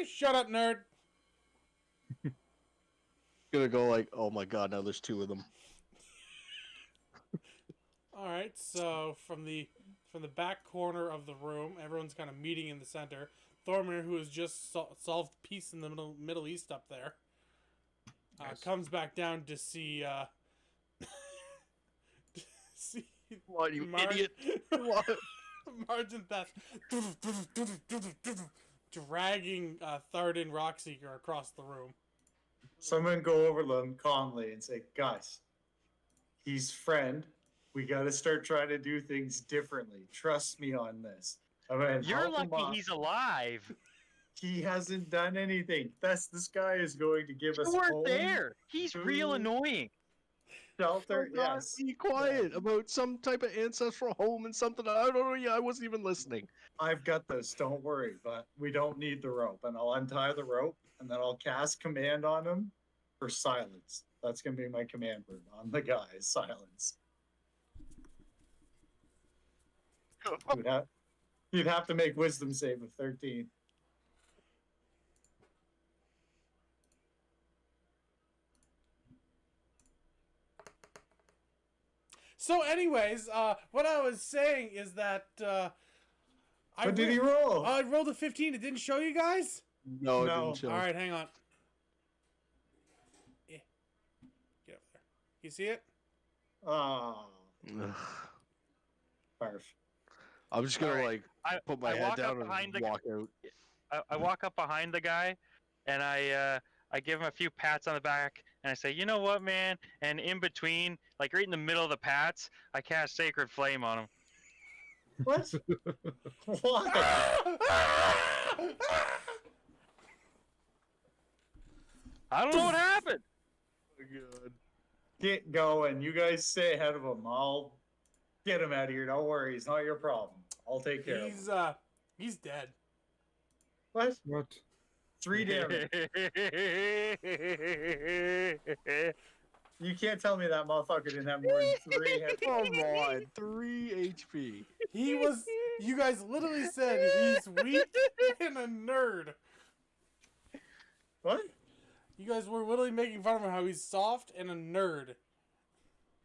Shut up, nerd. Gonna go like, oh my god, now there's two of them. All right, so from the back corner of the room, everyone's kind of meeting in the center. Thormir, who has just solved peace in the Middle East up there, Nice. comes back down to see to see What, you Mar- idiot? What? Margin Theft dragging Thardan Rockseeker across the room. Someone go over them calmly and say, guys, he's friend. We got to start trying to do things differently. Trust me on this. I mean, You're help him lucky out. he's alive. He hasn't done anything. This guy is going to give us You weren't home, there. He's real food, annoying. shelter. Oh god, Yes. be quiet about some type of ancestral home and something. I don't know. Yeah, I wasn't even listening. I've got this. Don't worry. But we don't need the rope. And I'll untie the rope and then I'll cast command on him for silence. That's going to be my command word on the guy. Silence. You'd have to make wisdom save of 13. So, anyways, what I was saying is that What did he roll? I rolled a 15. It didn't show you guys. No, it No. didn't show. All right, hang on. Get over there. You see it? Oh, Ugh. barf. I'm just gonna Alright. like put my I head walk up down behind and the- walk out. I walk up behind the guy, and I give him a few pats on the back, and I say, you know what, man? And in between, like right in the middle of the pats, I cast Sacred Flame on him. What? Why? I don't know what happened. Oh god. Get going. You guys stay ahead of him. I'll get him out of here. Don't worry. It's not your problem. I'll take care of him. He's dead. What? What? 3 damage. You can't tell me that motherfucker didn't have more than 3 hit points. Come on, 3 HP. He was. You guys literally said he's weak and a nerd. What? You guys were literally making fun of him how he's soft and a nerd.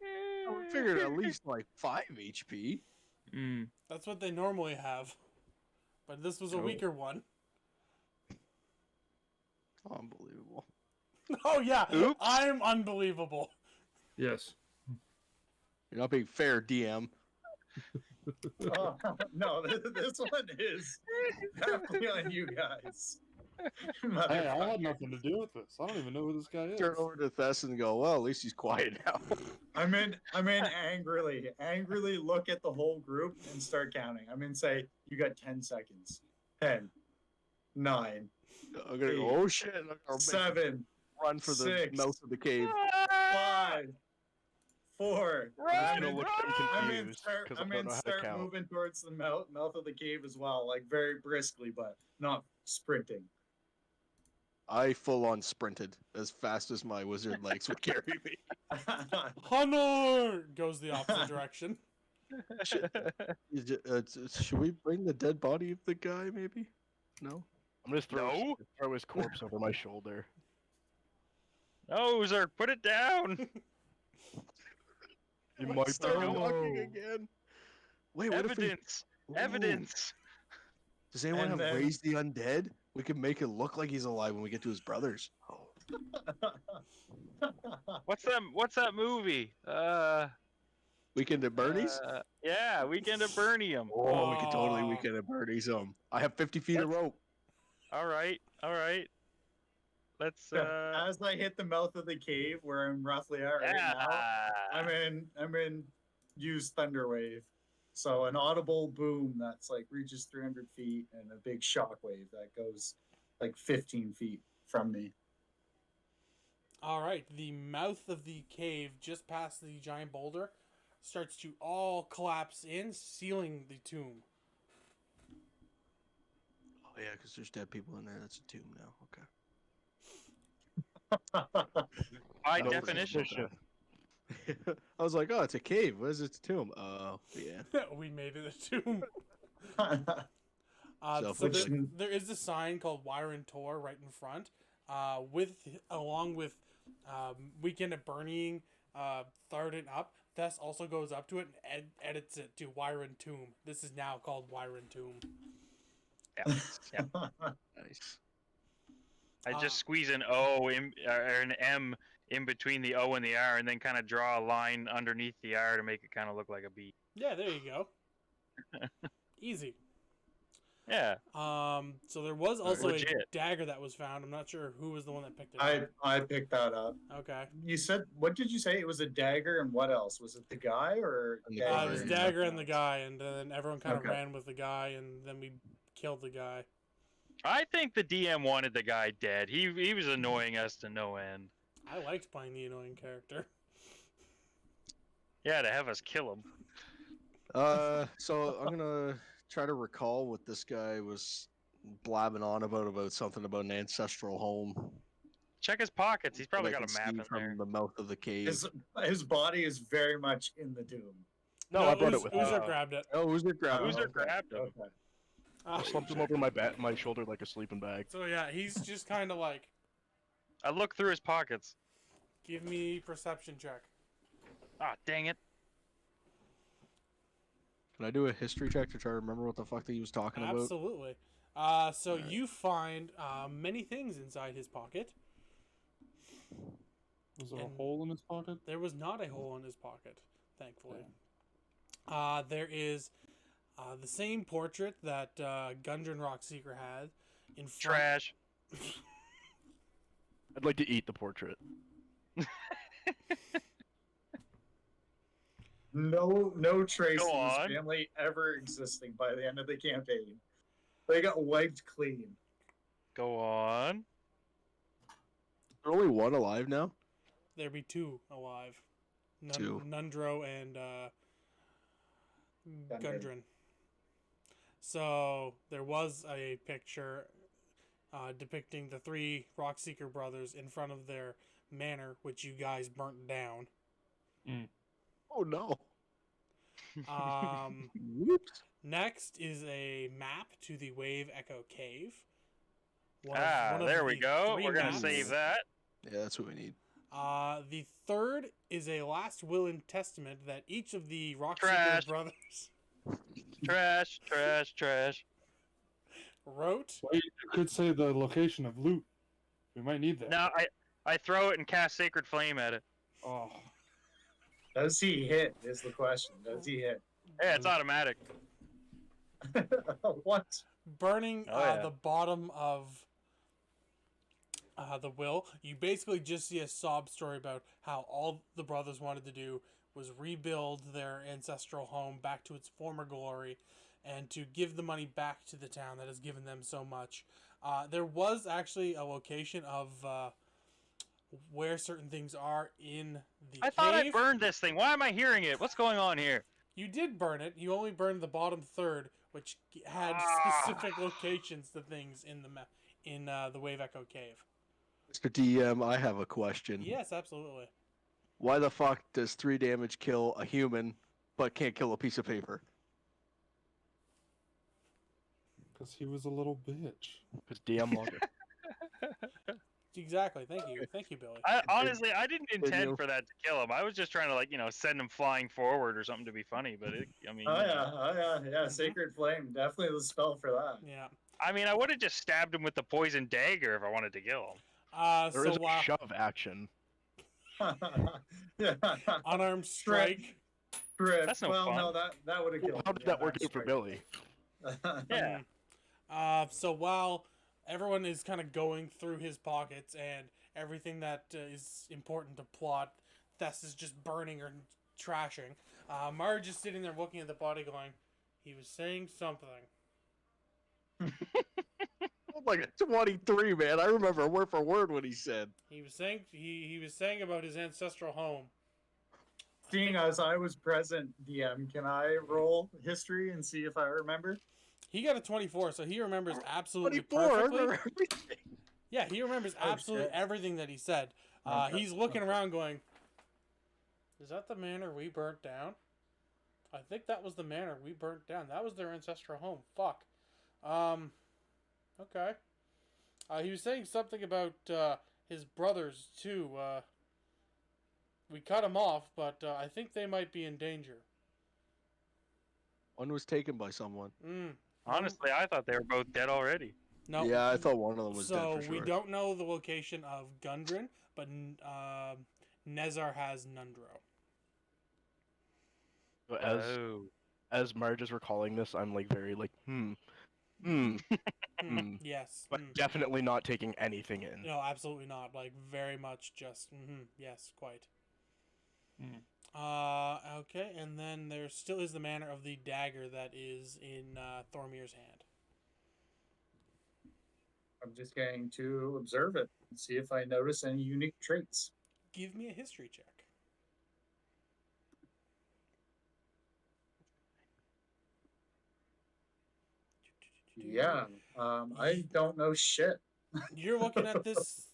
I figured at least like 5 HP. Mm. That's what they normally have. But this was a Oh. weaker one. Unbelievable. Oh yeah, Oops. I'm unbelievable. Yes. You're not being fair, DM. Oh, no, this one is definitely on you guys. Hey, I had nothing to do with this. I don't even know who this guy is. Turn over to Thess and go, well, at least he's quiet now. I'm in angrily look at the whole group and start counting. I'm in say, you got 10 seconds. 10, 9, I'm gonna go, oh shit, I'm gonna make 7, a run for the 6. mouth of the cave. 5, 4. I'm gonna look I'm in confused start, because I I'm don't in know how to start count. moving towards the mouth of the cave as well, like very briskly, but not sprinting. I full on sprinted as fast as my wizard legs would carry me. Hunter goes the opposite direction. Should we bring the dead body of the guy, maybe? No? I'm just No. throw his corpse over my shoulder. No, Zerk, put it down. You Let's might start start walking over. again. Wait, what if we... Evidence. Ooh. Evidence. Does anyone And have then- raised the undead? We can make it look like he's alive when we get to his brothers. What's that movie? Weekend at Bernie's? Yeah, Weekend at Birmingham. Oh, we could totally Aw. weekend at Bernie's. I have 50 feet of rope. All right. Let's As I hit the mouth of the cave where I'm roughly at right now, I'm in use thunder wave. So an audible boom that's like reaches 300 feet and a big shock wave that goes like 15 feet from me. All right, the mouth of the cave, just past the giant boulder, starts to all collapse in, sealing the tomb. Oh yeah, because there's dead people in there. That's a tomb now. By No definition. suspicion. Okay. I was like, oh, it's a cave. What is it? It's a tomb. Yeah. We made it a tomb. So, So which- there is a sign called Wyern Tor right in front, along with Weekend at Burning, Third and Up. Thess also goes up to it and edits it to Wyern Tomb. This is now called Wyern Tomb. Yeah. Nice. I just squeeze an O or an M in between the O and the R, and then kind of draw a line underneath the R to make it kind of look like a B. Yeah, there you go. Easy. Yeah. So there was also a Legit. dagger that was found. I'm not sure who was the one that picked it up. I picked that up. Okay. You said, what did you say? It was a dagger, and what else? Was it the guy or? And the dagger It was and dagger something and the else? guy, and then everyone kind of Okay. ran with the guy, and then we killed the guy. I think the DM wanted the guy dead. He was annoying us to no end. I liked playing the annoying character. Yeah, to have us kill him. So I'm gonna try to recall what this guy was blabbing on about something about an ancestral home. Check his pockets. He's probably that I got a can map see in from there. the mouth of the cave. His body is very much in the tomb. No, I brought it with me. Uzer grabbed it. Oh, who's it grabbing? Uzer grabbed him. Okay. I slumped him over my shoulder like a sleeping bag. So yeah, he's just kind of like, I looked through his pockets. give me perception check. Ah, dang it. Can I do a history check to try to remember what the fuck that he was talking about? Absolutely. So you find many things inside his pocket. Was there a And- hole in his pocket? There was not a hole in his pocket, thankfully. There is the same portrait that Gundren Rockseeker had in front. Trash. I'd like to eat the portrait. No trace Go of on. his family ever existing by the end of the campaign. They got wiped clean. Go on. There's only one alive now. There be two alive. Two. Nundro and Gundren. Gundren. So there was a picture depicting the three Rockseeker brothers in front of their manor, which you guys burnt down. Oh no. Whoops. Next is a map to the Wave Echo Cave. One of There we the go. three We're going to maps. save that. Yeah, that's what we need. The third is a last will and testament that each of the Rockseeker Trash. brothers Trash, trash, trash. wrote. Well, you could say the location of loot. We might need that. Now, I throw it and cast Sacred Flame at it. Oh, Does he hit? Is the question. Does he hit? Yeah, it's automatic. What? Burning Oh, yeah. the bottom of the will, you basically just see a sob story about how all the brothers wanted to do was rebuild their ancestral home back to its former glory and to give the money back to the town that has given them so much. There was actually a location of where certain things are in the I cave. thought I burned this thing. Why am I hearing it? What's going on here? You did burn it. You only burned the bottom third, which had specific locations to things in the Wave Echo Cave. Mr. DM, I have a question. Yes, absolutely. Why the fuck does 3 damage kill a human, but can't kill a piece of paper? because he was a little bitch. Because DM longer. Exactly. Thank you, Billy. Honestly, I didn't you- intend for that to kill him. I was just trying to, send him flying forward or something to be funny. But Yeah. Sacred Flame, definitely the spell for that. Yeah. I would have just stabbed him with the poison dagger if I wanted to kill him. There is a shove action. Yeah. Unarmed strike. Trip. That's no well, fun. no, that would have killed. How him. did that work that's out for straight. Billy? Yeah. So while everyone is kind of going through his pockets and everything that is important to plot, Thess is just burning or trashing. Mara just sitting there looking at the body going, he was saying something. rolled like a 23, man. I remember word for word what he said. He was saying he was saying about his ancestral home. Seeing as I was present, DM, can I roll history and see if I remember? He got a 24, so he remembers absolutely 24, I perfectly. remember everything. Yeah, he remembers Oh, absolutely shit. everything that he said. Okay, He's looking okay. around going, is that the manor we burnt down? I think that was the manor we burnt down. That was their ancestral home. Fuck. Okay. He was saying something about his brothers, too. We cut them off, but I think they might be in danger. One was taken by someone. Honestly, I thought they were both dead already. No. Yeah, I thought one of them was dead So for sure. we don't know the location of Gundren, but Nezar has Nundro. So Oh. as Marge is recalling this, I'm like very like, Yes. but definitely not taking anything in. No, absolutely not. Like, very much just, yes, quite. Okay, and then there still is the manner of the dagger that is in Thormir's hand. I'm just going to observe it and see if I notice any unique traits. Give me a history check. Yeah, I don't know shit. You're looking at this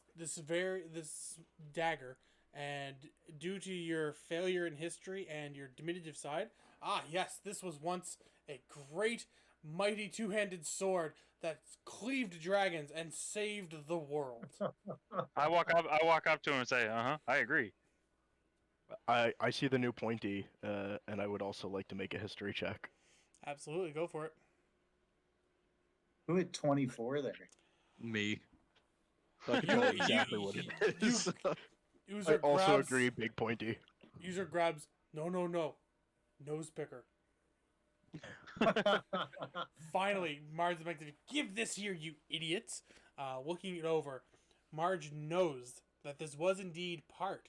dagger, and due to your failure in history and your diminutive side, yes, this was once a great, mighty two-handed sword that cleaved dragons and saved the world. I walk up to him and say, I agree. I see the new pointy, and I would also like to make a history check. Absolutely, go for it. Who had 24 there? Me. So I can tell you exactly what it is. I User also grabs, agree, big pointy. User grabs, no, nose picker. Finally, Marge is like, give this here, you idiots. Looking it over, Marge knows that this was indeed part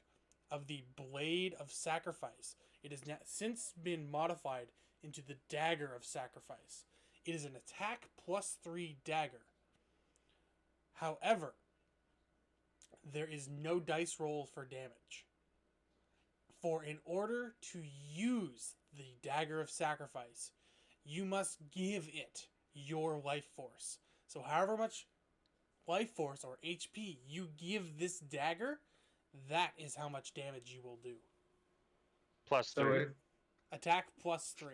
of the Blade of Sacrifice. It has now since been modified into the Dagger of Sacrifice. It is an attack +3 dagger. However, there is no dice roll for damage. For in order to use the Dagger of Sacrifice, you must give it your life force. So however much life force or HP you give this dagger, that is how much damage you will do. +3. Attack +3.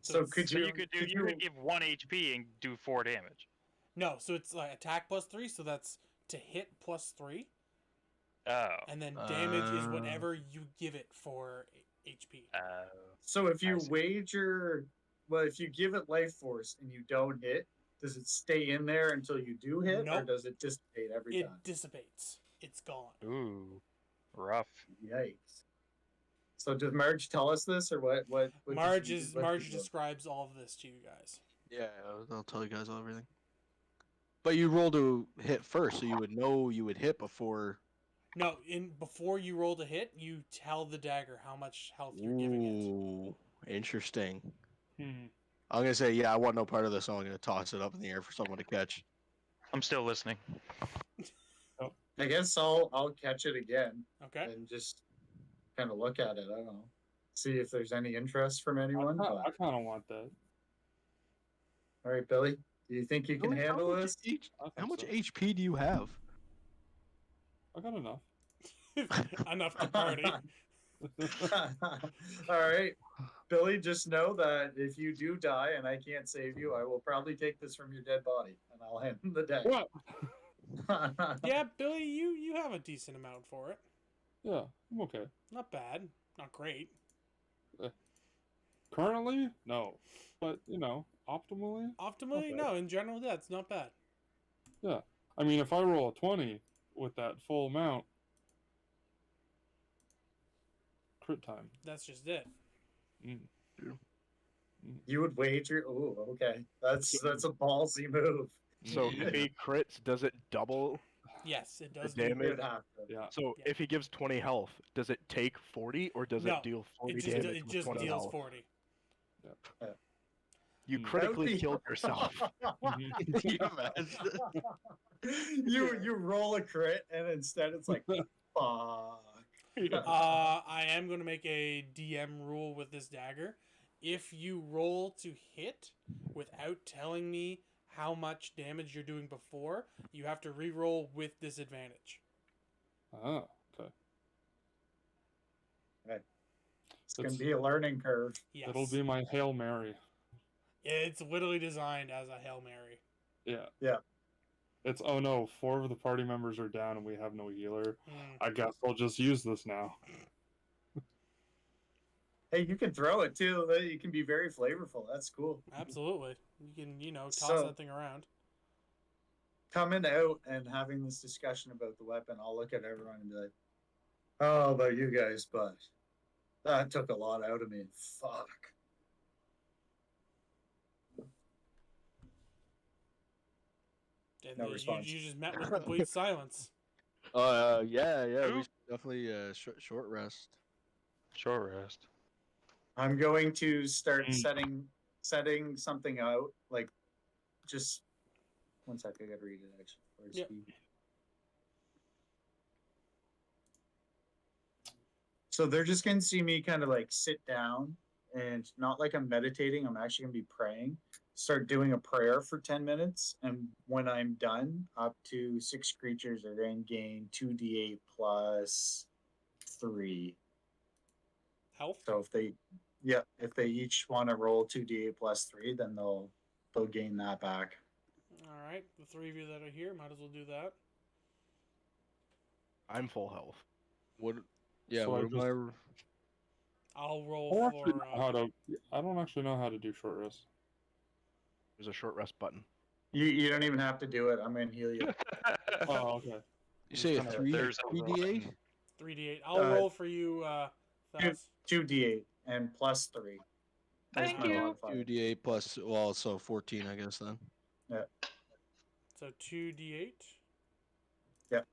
So could So you? you could give 1 HP and do 4 damage. No, so it's like attack +3, so that's to hit +3. Oh. And then damage is whatever you give it for HP. So if you I see. wager, if you give it life force and you don't hit, does it stay in there until you do hit, or Nope. does it dissipate every It time? dissipates. It's gone. Ooh. Rough. Yikes! So does Marge tell us this, or what? What does Marge she- what Marge she do? describes all of this to you guys. Yeah, I'll tell you guys everything. But you roll to hit first, so you would know you would hit before. No, before you roll to hit, you tell the dagger how much health you're giving it. Ooh, interesting. Hmm. I'm gonna say, yeah, I want no part of this, so I'm gonna toss it up in the air for someone to catch. I'm still listening. I guess I'll catch it again Okay. and just kind of look at it. I don't know, see if there's any interest from I anyone. But kind of want that. all right, Billy, do you think you can Billy, handle this? I How think much so. HP do you have? I got enough. Enough to party. All right, Billy, just know that if you do die and I can't save you, I will probably take this from your dead body and I'll hand him the deck. What? Yeah, Billy, you have a decent amount for it. Yeah, I'm okay. Not bad. Not great. Currently, no, but optimally. Optimally, Okay. no. In general, yeah, it's not bad. Yeah, I mean, if I roll a 20 with that full amount, crit time. That's just it. You would wager? Oh, okay. That's a ballsy move. So if he crits, does it double? Yes, it does. The do damage? You'd have to. Yeah. So Yeah. if he gives 20 health, does it take 40 or does No, it deal 40 It just, damage it with just 20 deals health? 40. You Hmm. critically be- killed yourself. Mhm. Can you imagine? you roll a crit and instead it's like fuck. I am going to make a DM rule with this dagger. If you roll to hit without telling me how much damage you're doing before, you have to re-roll with disadvantage. Oh, okay. It's gonna be a learning curve. Yes. It'll be my Hail Mary. It's literally designed as a Hail Mary. Yeah. Yeah. It's, oh no, 4 of the party members are down and we have no healer. Hmm. I guess I'll just use this now. Hey, you can throw it too. You can be very flavorful. That's cool. Absolutely. You can, toss So- that thing around. Coming out and having this discussion about the weapon, I'll look at everyone and be like, "Oh, about you guys, but that took a lot out of me. Fuck." And No then response. You just met with complete silence. Yeah. We Who? should definitely short rest. Short rest. I'm going to start Mm. setting something out. Like, just 1 sec. I gotta read it actually. Where's Yep. the- So they're just gonna see me kind of like sit down and not like I'm meditating. I'm actually gonna be praying. Start doing a prayer for 10 minutes, and when I'm done, up to 6 creatures are going to gain 2d8 plus 3. Health? So if they each want to roll 2d8 plus 3, then they'll gain that back. All right. The 3 of you that are here might as well do that. I'm full health. What? Yeah. So what I am just- I? I'll roll I don't actually for. know how to. I don't actually know how to do short rest. There's a short rest button. You don't even have to do it. I'm going to heal you. Oh, okay. You say a kinda- 3d8? 3d8. I'll roll for you, Thas. 2d8 and plus 3. There's Thank my you. modifier. 2d8 plus, well, so 14, I guess then. So 2d8. Yep.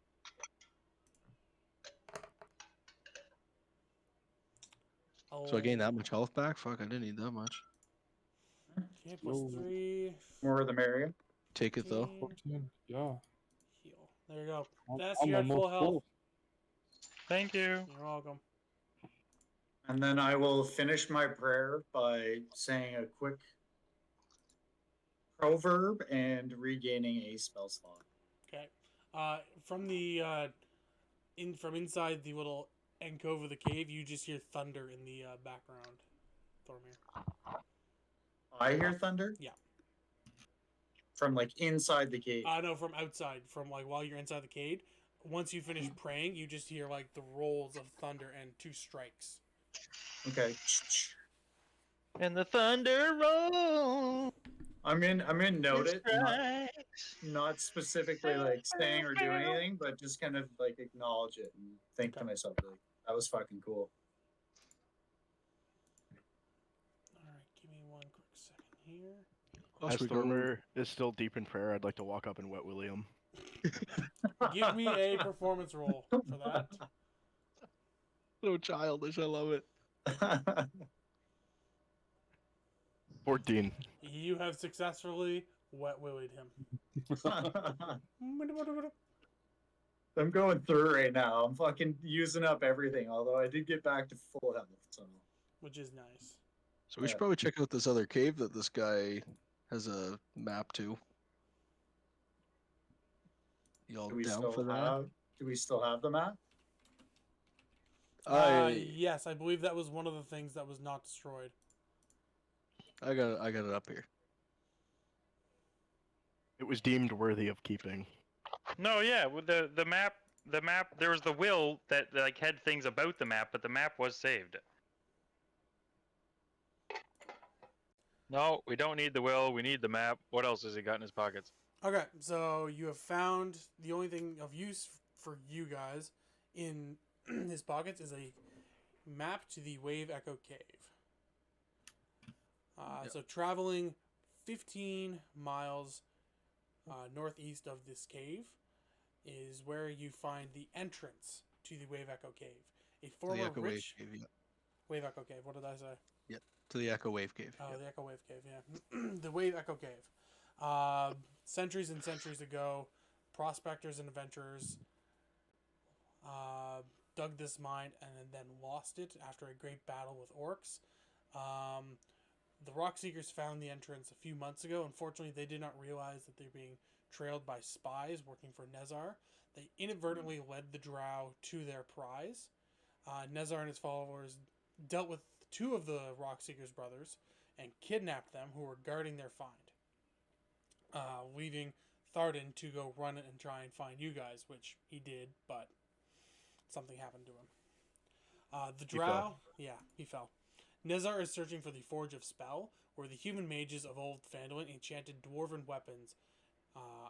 So I gained that much health back? Fuck, I didn't need that much. Okay, plus Whoa. 3. More the merrier. Take it though. 14. Yeah. Heal. There you go. I'm- Thas, I'm you're at full almost health. full. Thank you. You're welcome. And then I will finish my prayer by saying a quick proverb and regaining a spell slot. Okay. From the from inside the little alcove of the cave, you just hear thunder in the background. Thormir. I hear thunder? Yeah. From like inside the cave. No, from outside. From like while you're inside the cave. Once you finish praying, you just hear like the rolls of thunder and 2 strikes. Okay. And the thunder roll. I'm in note it, strikes. not specifically like saying or doing anything, but just kind of like acknowledge it and think to myself like that was fucking cool. Alright, give me 1 quick second here. Plus As we go- Thormer is still deep in prayer, I'd like to walk up and wet William. Give me a performance roll for that. So childish, I love it. 14. You have successfully wet willied him. I'm going through right now. I'm fucking using up everything, although I did get back to full health, so Which is nice. So we should Yeah. probably check out this other cave that this guy has a map to. Y'all do we down still for that? have the map? Yes, I believe that was one of the things that was not destroyed. I got it up here. It was deemed worthy of keeping. No, yeah, with the map. There was the will that like had things about the map, but the map was saved. No, we don't need the will. We need the map. What else has he got in his pockets? Okay, so you have found the only thing of use for you guys in his pockets is a map to the Wave Echo Cave. So traveling 15 miles northeast of this cave is where you find the entrance to the Wave Echo Cave. A The former Echo Wave rich Cave, yeah. Wave Echo Cave. What did I say? to the Echo Wave Cave. Oh, Yep. the Echo Wave Cave, yeah. The Wave Echo Cave. Centuries and centuries ago, prospectors and adventurers dug this mine and then lost it after a great battle with orcs. The rock seekers found the entrance a few months ago. Unfortunately, they did not realize that they're being trailed by spies working for Nezar. They inadvertently led the drow to their prize. Nezar and his followers dealt with two of the rock seekers' brothers and kidnapped them, who were guarding their find, leaving Tharden to go run and try and find you guys, which he did, but something happened to him. The drow, fell. yeah, he fell. Nezar is searching for the Forge of Spell, where the human mages of old Phandelver enchanted dwarven weapons.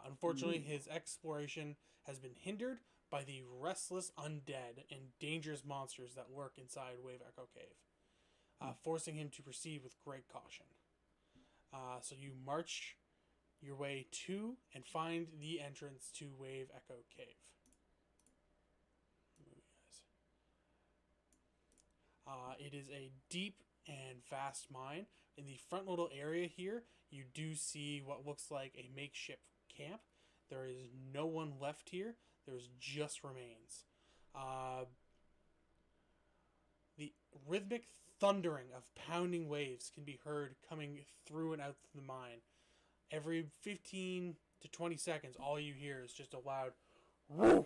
Unfortunately, his exploration has been hindered by the restless undead and dangerous monsters that lurk inside Wave Echo Cave, forcing him to proceed with great caution. So you march your way to and find the entrance to Wave Echo Cave. It is a deep and vast mine. In the front little area here, you do see what looks like a makeshift camp. There is no one left here. There's just remains. The rhythmic thundering of pounding waves can be heard coming through and out of the mine. Every 15 to 20 seconds, all you hear is just a loud whoo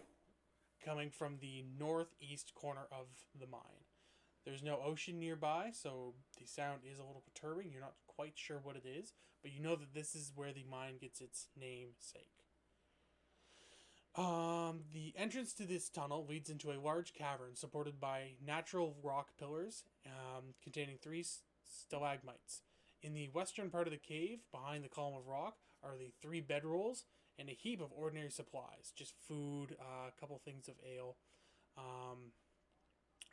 coming from the northeast corner of the mine. There's no ocean nearby, so the sound is a little perturbing. You're not quite sure what it is, but you know that this is where the mine gets its namesake. The entrance to this tunnel leads into a large cavern supported by natural rock pillars containing 3 stalagmites. In the western part of the cave, behind the column of rock, are the 3 bedrolls and a heap of ordinary supplies. Just food, a couple things of ale.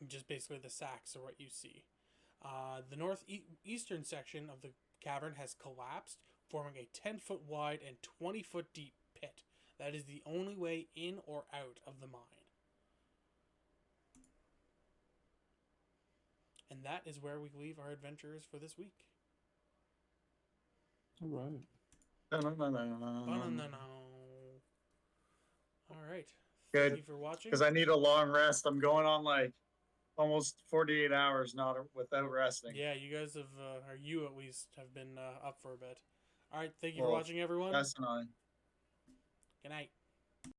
Just basically the sacks are what you see. The northeastern section of the cavern has collapsed, forming a 10-foot wide and 20-foot deep pit. That is the only way in or out of the mine. And that is where we leave our adventurers for this week. All right. Ba-na-na-na. All right. Good. Thank you for watching. Because I need a long rest. I'm going on like almost 48 hours not without resting. Yeah, you guys have, or you at least, have been up for a bit. All right. Thank you for Well, watching, everyone. Yes, and I. Good night.